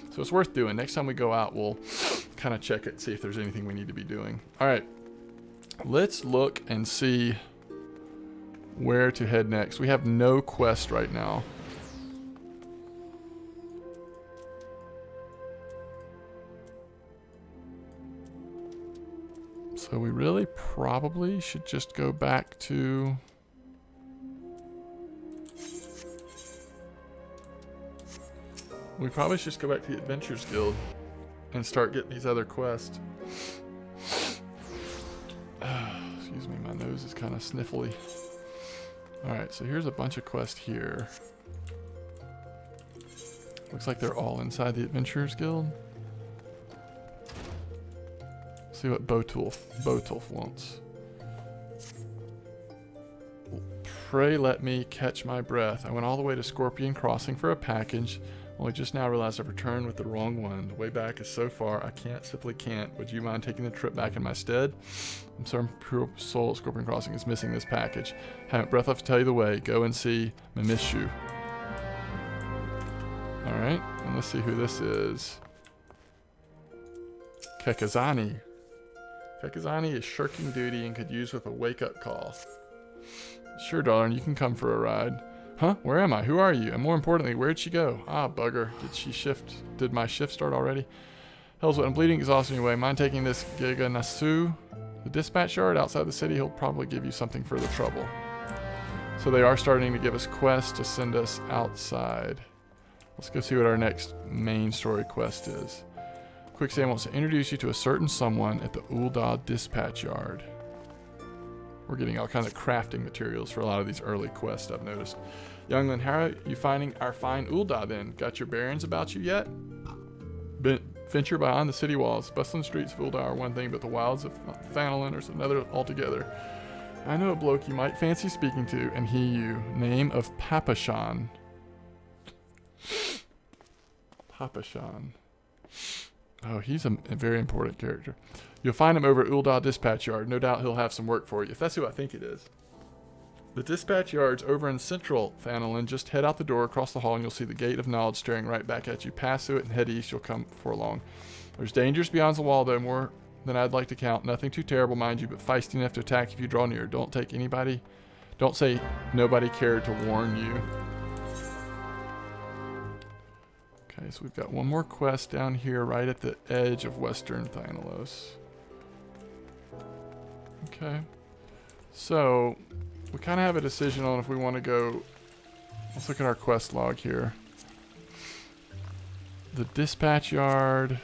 So it's worth doing. Next time we go out, we'll kind of check it, see if there's anything we need to be doing. All right, let's look and see where to head next. We have no quest right now. So we really probably should just go back to... We probably should just go back to the Adventurers Guild and start getting these other quests. Excuse me, my nose is kind of sniffly. Alright, so here's a bunch of quests here. Looks like they're all inside the Adventurers Guild. See what Botulf wants. Pray let me catch my breath. I went all the way to Scorpion Crossing for a package. Only just now realized I've returned with the wrong one. The way back is so far, I simply can't. Would you mind taking the trip back in my stead? I'm certain pure soul at Scorpion Crossing is missing this package. Haven't breath enough to tell you the way. Go and see Mamishu. Alright, and let's see who this is. Kekazani. Kekazani is shirking duty and could use with a wake-up call. Sure, darling, you can come for a ride. Huh? Where am I? Who are you? And more importantly, where'd she go? Ah, bugger. Did my shift start already? Hell's what, I'm bleeding exhausted anyway. Mind taking this Giga Nasu? The dispatch yard outside the city? He'll probably give you something for the trouble. So they are starting to give us quests to send us outside. Let's go see what our next main story quest is. Quicksand wants to introduce you to a certain someone at the Ul'dah dispatch yard. We're getting all kinds of crafting materials for a lot of these early quests, I've noticed. Youngling, how are you finding our fine Ul'dah then? Got your bearings about you yet? Venture beyond the city walls. Bustling streets of Ul'dah are one thing, but the wilds of Thanalan are another altogether. I know a bloke you might fancy speaking to, and he you. Name of Papashan. Papashan. Oh, he's a very important character. You'll find him over at Ul'dah Dispatch Yard. No doubt he'll have some work for you, if that's who I think it is. The dispatch yard's over in central Thanalan. Just head out the door, across the hall, and you'll see the Gate of Knowledge staring right back at you. Pass through it and head east. You'll come before long. There's dangers beyond the wall, though, more than I'd like to count. Nothing too terrible, mind you, but feisty enough to attack if you draw near. Don't say nobody cared to warn you. Okay, so we've got one more quest down here right at the edge of Western Thanalos. Okay. So, we kind of have a decision on if we want to go... Let's look at our quest log here. The dispatch yard...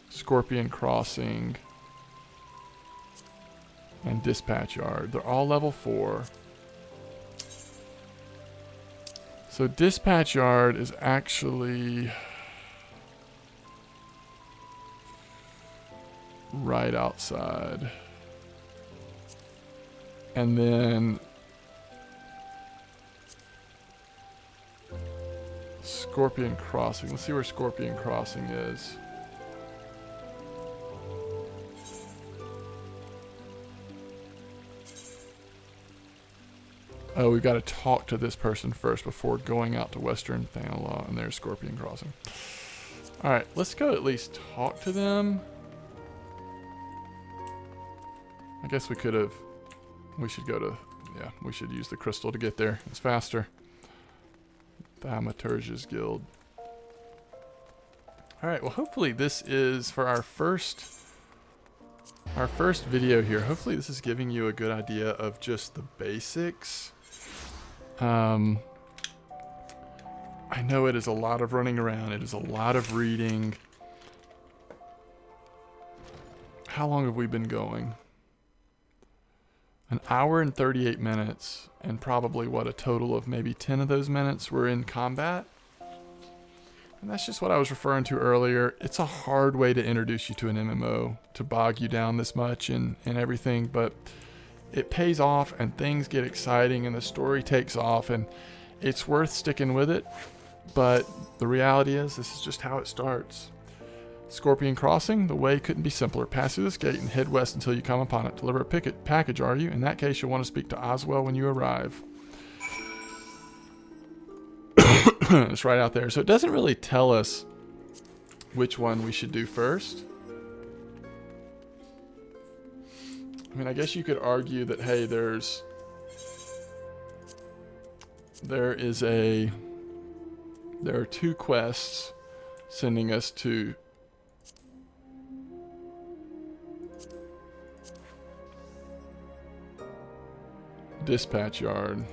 Scorpion Crossing... and dispatch yard. They're all level 4. So dispatch yard is actually right outside. And then Scorpion Crossing. Let's see where Scorpion Crossing is. Oh, we've got to talk to this person first before going out to Western Thanalan, and there's Scorpion Crossing. Alright, let's go at least talk to them. I guess we should go to, yeah, we should use the crystal to get there. It's faster. Thaumaturge's Guild. Alright, well hopefully this is for our first video here. Hopefully this is giving you a good idea of just the basics. I know it is a lot of running around. It is a lot of reading. How long have we been going? An hour and 38 minutes. And probably, what, a total of maybe 10 of those minutes were in combat? And that's just what I was referring to earlier. It's a hard way to introduce you to an MMO, to bog you down this much and everything, but it pays off and things get exciting and the story takes off and it's worth sticking with it. But the reality is, this is just how it starts. Scorpion Crossing, the way couldn't be simpler. Pass through this gate and head west until you come upon it. Deliver a package, are you? In that case, you'll want to speak to Oswell when you arrive. It's right out there. So it doesn't really tell us which one we should do first. I mean, I guess you could argue that, hey, there are 2 quests sending us to dispatch yard.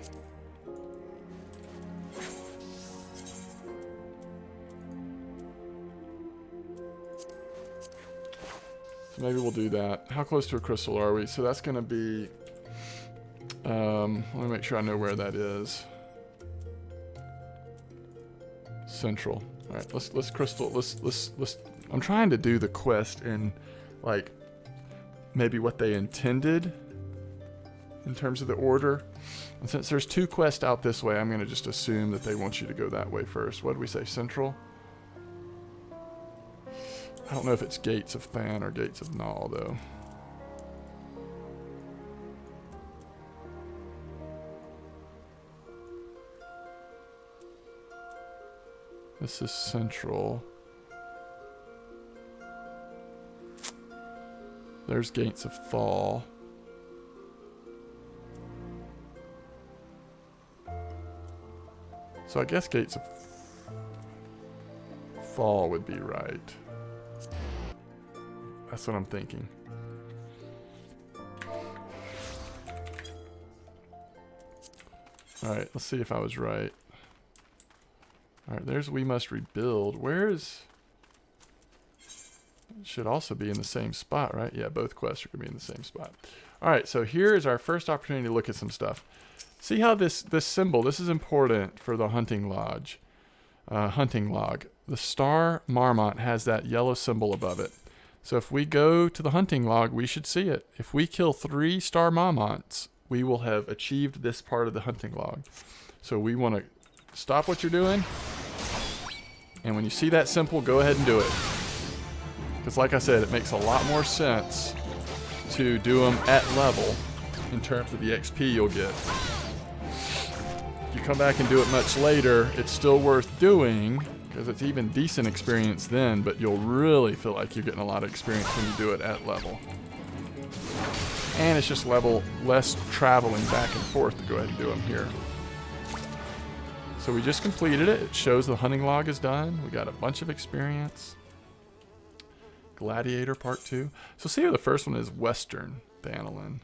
So maybe we'll do that. How close to a crystal are we? So that's going to be... let me make sure I know where that is. Central. All right, let's crystal. Let's. I'm trying to do the quest in, like, maybe what they intended in terms of the order. And since there's 2 quests out this way, I'm going to just assume that they want you to go that way first. What did we say? Central? I don't know if it's Gates of Than or Gates of Null, though. This is Central. There's Gates of Fall. So I guess Gates of Fall would be right. That's what I'm thinking. Alright, let's see if I was right. Alright, there's We Must Rebuild. Where is... It should also be in the same spot, right? Yeah, both quests are going to be in the same spot. Alright, so here is our first opportunity to look at some stuff. See how this symbol, this is important for the hunting lodge. Hunting log. The star marmot has that yellow symbol above it. So if we go to the hunting log, we should see it. If we kill 3 star marmots, we will have achieved this part of the hunting log. So we want to stop what you're doing. And when you see that symbol, go ahead and do it. Because like I said, it makes a lot more sense to do them at level in terms of the XP you'll get. If you come back and do it much later, it's still worth doing because it's even decent experience then, but you'll really feel like you're getting a lot of experience when you do it at level. And it's just level less traveling back and forth to go ahead and do them here. So we just completed it. It shows the hunting log is done. We got a bunch of experience. Gladiator Part 2. So see how the first one is Western Thanalan.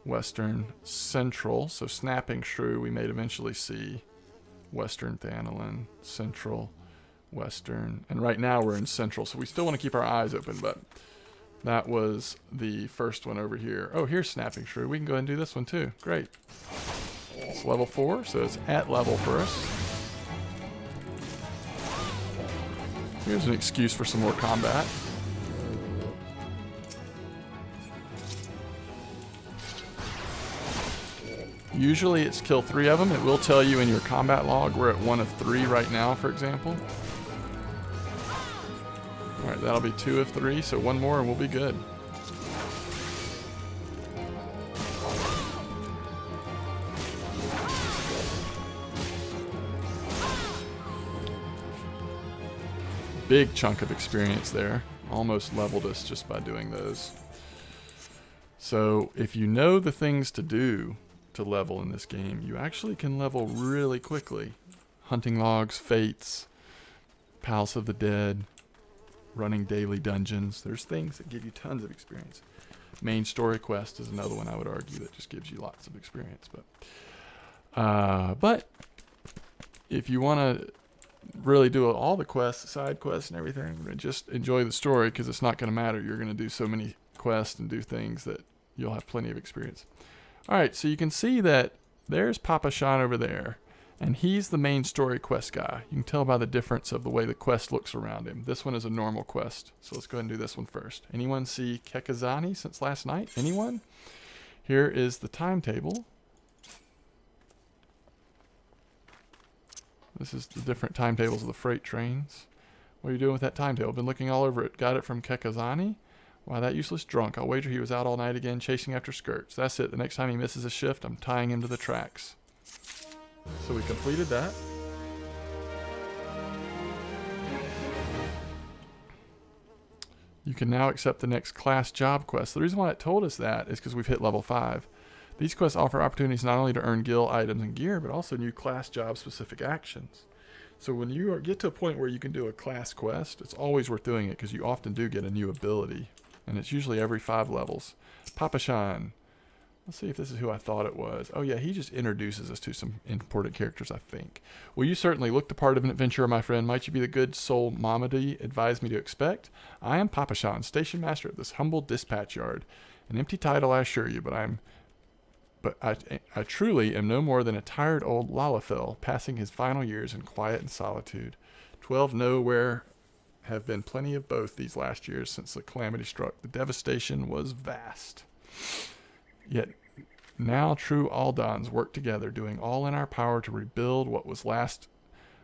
Western Central. So Snapping Shrew we may eventually see. Western Thanalan. Central. Western. And right now we're in Central. So we still want to keep our eyes open, but that was the first one over here. Oh, here's Snapping Shrew. We can go ahead and do this one too. Great. It's level 4, so it's at level for us. Here's an excuse for some more combat. Usually it's kill 3 of them. It will tell you in your combat log. We're at 1 of 3 right now, for example. Alright, that'll be 2 of 3, so 1 more and we'll be good. Big chunk of experience there. Almost leveled us just by doing those. So if you know the things to do to level in this game, you actually can level really quickly. Hunting logs, fates, Palace of the Dead, running daily dungeons. There's things that give you tons of experience. Main story quest is another one I would argue that just gives you lots of experience. But if you want to really do all the quests, side quests and everything, just enjoy the story because it's not going to matter. You're going to do so many quests and do things that you'll have plenty of experience. Alright, so you can see that there's Papa Shan over there, and he's the main story quest guy. You can tell by the difference of the way the quest looks around him. This one is a normal quest, so let's go ahead and do this one first. Anyone see Kekazani since last night? Anyone? Here is the timetable. This is the different timetables of the freight trains. What are you doing with that timetable? Been looking all over it. Got it from Kekazani? Why, that useless drunk. I'll wager he was out all night again chasing after skirts. That's it. The next time he misses a shift, I'm tying him to the tracks. So we completed that. You can now accept the next class job quest. The reason why it told us that is because we've hit level 5. These quests offer opportunities not only to earn guild items and gear, but also new class job specific actions. So when you get to a point where you can do a class quest, it's always worth doing it because you often do get a new ability. And it's usually every 5 levels. Papa Shan. Let's see if this is who I thought it was. Oh yeah, he just introduces us to some important characters, I think. Well, you certainly look the part of an adventurer, my friend. Might you be the good soul Mamadi advised me to expect? I am Papa Shan, station master of this humble dispatch yard. An empty title, I assure you, but I truly am no more than a tired old Lalafell, passing his final years in quiet and solitude. 12 nowhere have been plenty of both these last years since the calamity struck. The devastation was vast. Yet now true Aldans work together, doing all in our power to rebuild what was last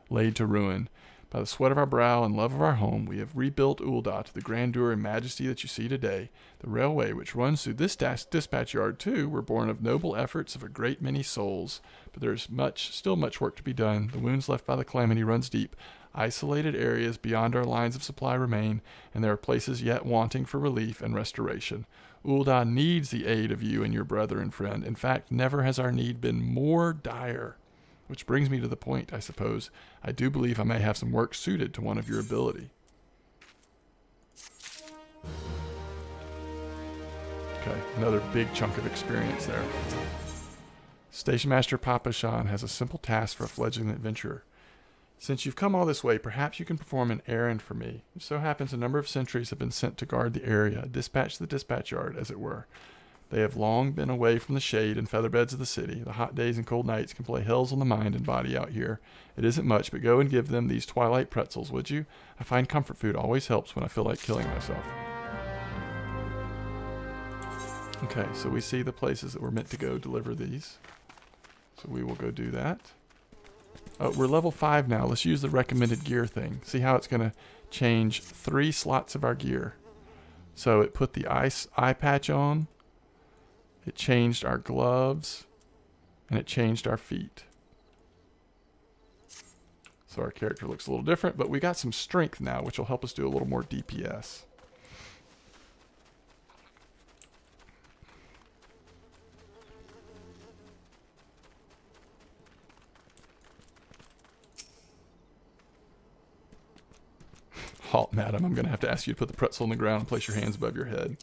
laid to ruin. By the sweat of our brow and love of our home, we have rebuilt Ul'dah to the grandeur and majesty that you see today. The railway which runs through this dispatch yard, too, were born of noble efforts of a great many souls. But there is still much work to be done. The wounds left by the calamity runs deep. Isolated areas beyond our lines of supply remain, and there are places yet wanting for relief and restoration. Ul'dah needs the aid of you and your brother and friend. In fact, never has our need been more dire. Which brings me to the point, I suppose. I do believe I may have some work suited to one of your ability. Okay, another big chunk of experience there. Station Master Papashan has a simple task for a fledgling adventurer. Since you've come all this way, perhaps you can perform an errand for me. It so happens a number of sentries have been sent to guard the area, dispatch the dispatch yard, as it were. They have long been away from the shade and feather beds of the city. The hot days and cold nights can play hells on the mind and body out here. It isn't much, but go and give them these twilight pretzels, would you? I find comfort food always helps when I feel like killing myself. Okay, so we see the places that we're meant to go deliver these. So we will go do that. Oh, we're level 5 now. Let's use the recommended gear thing. See how it's going to change 3 slots of our gear. So it put the eye patch on. It changed our gloves, and it changed our feet. So our character looks a little different, but we got some strength now, which will help us do a little more DPS. Halt, madam. I'm going to have to ask you to put the pretzel on the ground and place your hands above your head.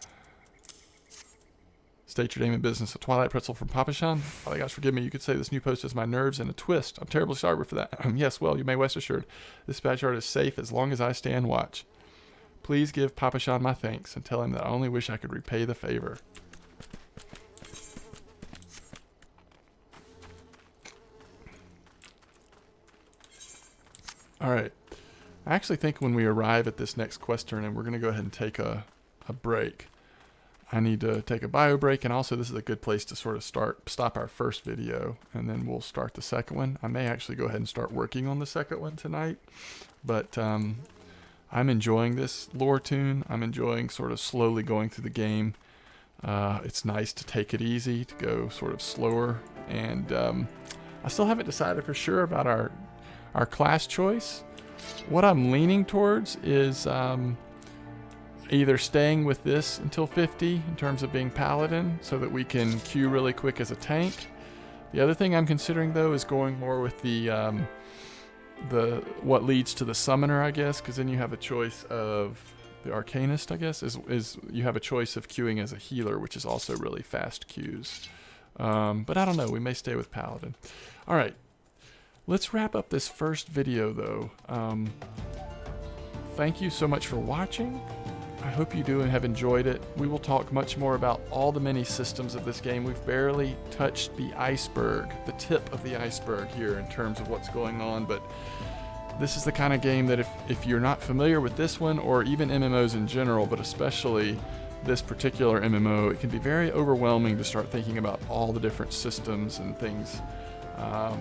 State your name and business. A twilight pretzel from Papashan? Oh, gosh, forgive me. You could say this new post has my nerves in a twist. I'm terribly sorry for that. Yes, well, you may rest assured. This dispatch yard is safe as long as I stand watch. Please give Papashan my thanks and tell him that I only wish I could repay the favor. All right. I actually think when we arrive at this next quest turn, and we're going to go ahead and take a break. I need to take a bio break, and also this is a good place to sort of stop our first video, and then we'll start the second one. I may actually go ahead and start working on the second one tonight, but I'm enjoying this lore Toon. I'm enjoying sort of slowly going through the game. It's nice to take it easy, to go sort of slower, and I still haven't decided for sure about our class choice. What I'm leaning towards is either staying with this until 50 in terms of being paladin so that we can queue really quick as a tank. The other thing I'm considering though is going more with the what leads to the summoner, I guess, because then you have a choice of the arcanist, I guess, is you have a choice of queuing as a healer, which is also really fast queues. But I don't know, we may stay with paladin. All right. Let's wrap up this first video, though. Thank you so much for watching. I hope you do and have enjoyed it. We will talk much more about all the many systems of this game. We've barely touched the iceberg, the tip of the iceberg here in terms of what's going on, but this is the kind of game that if you're not familiar with this one, or even MMOs in general, but especially this particular MMO, it can be very overwhelming to start thinking about all the different systems and things that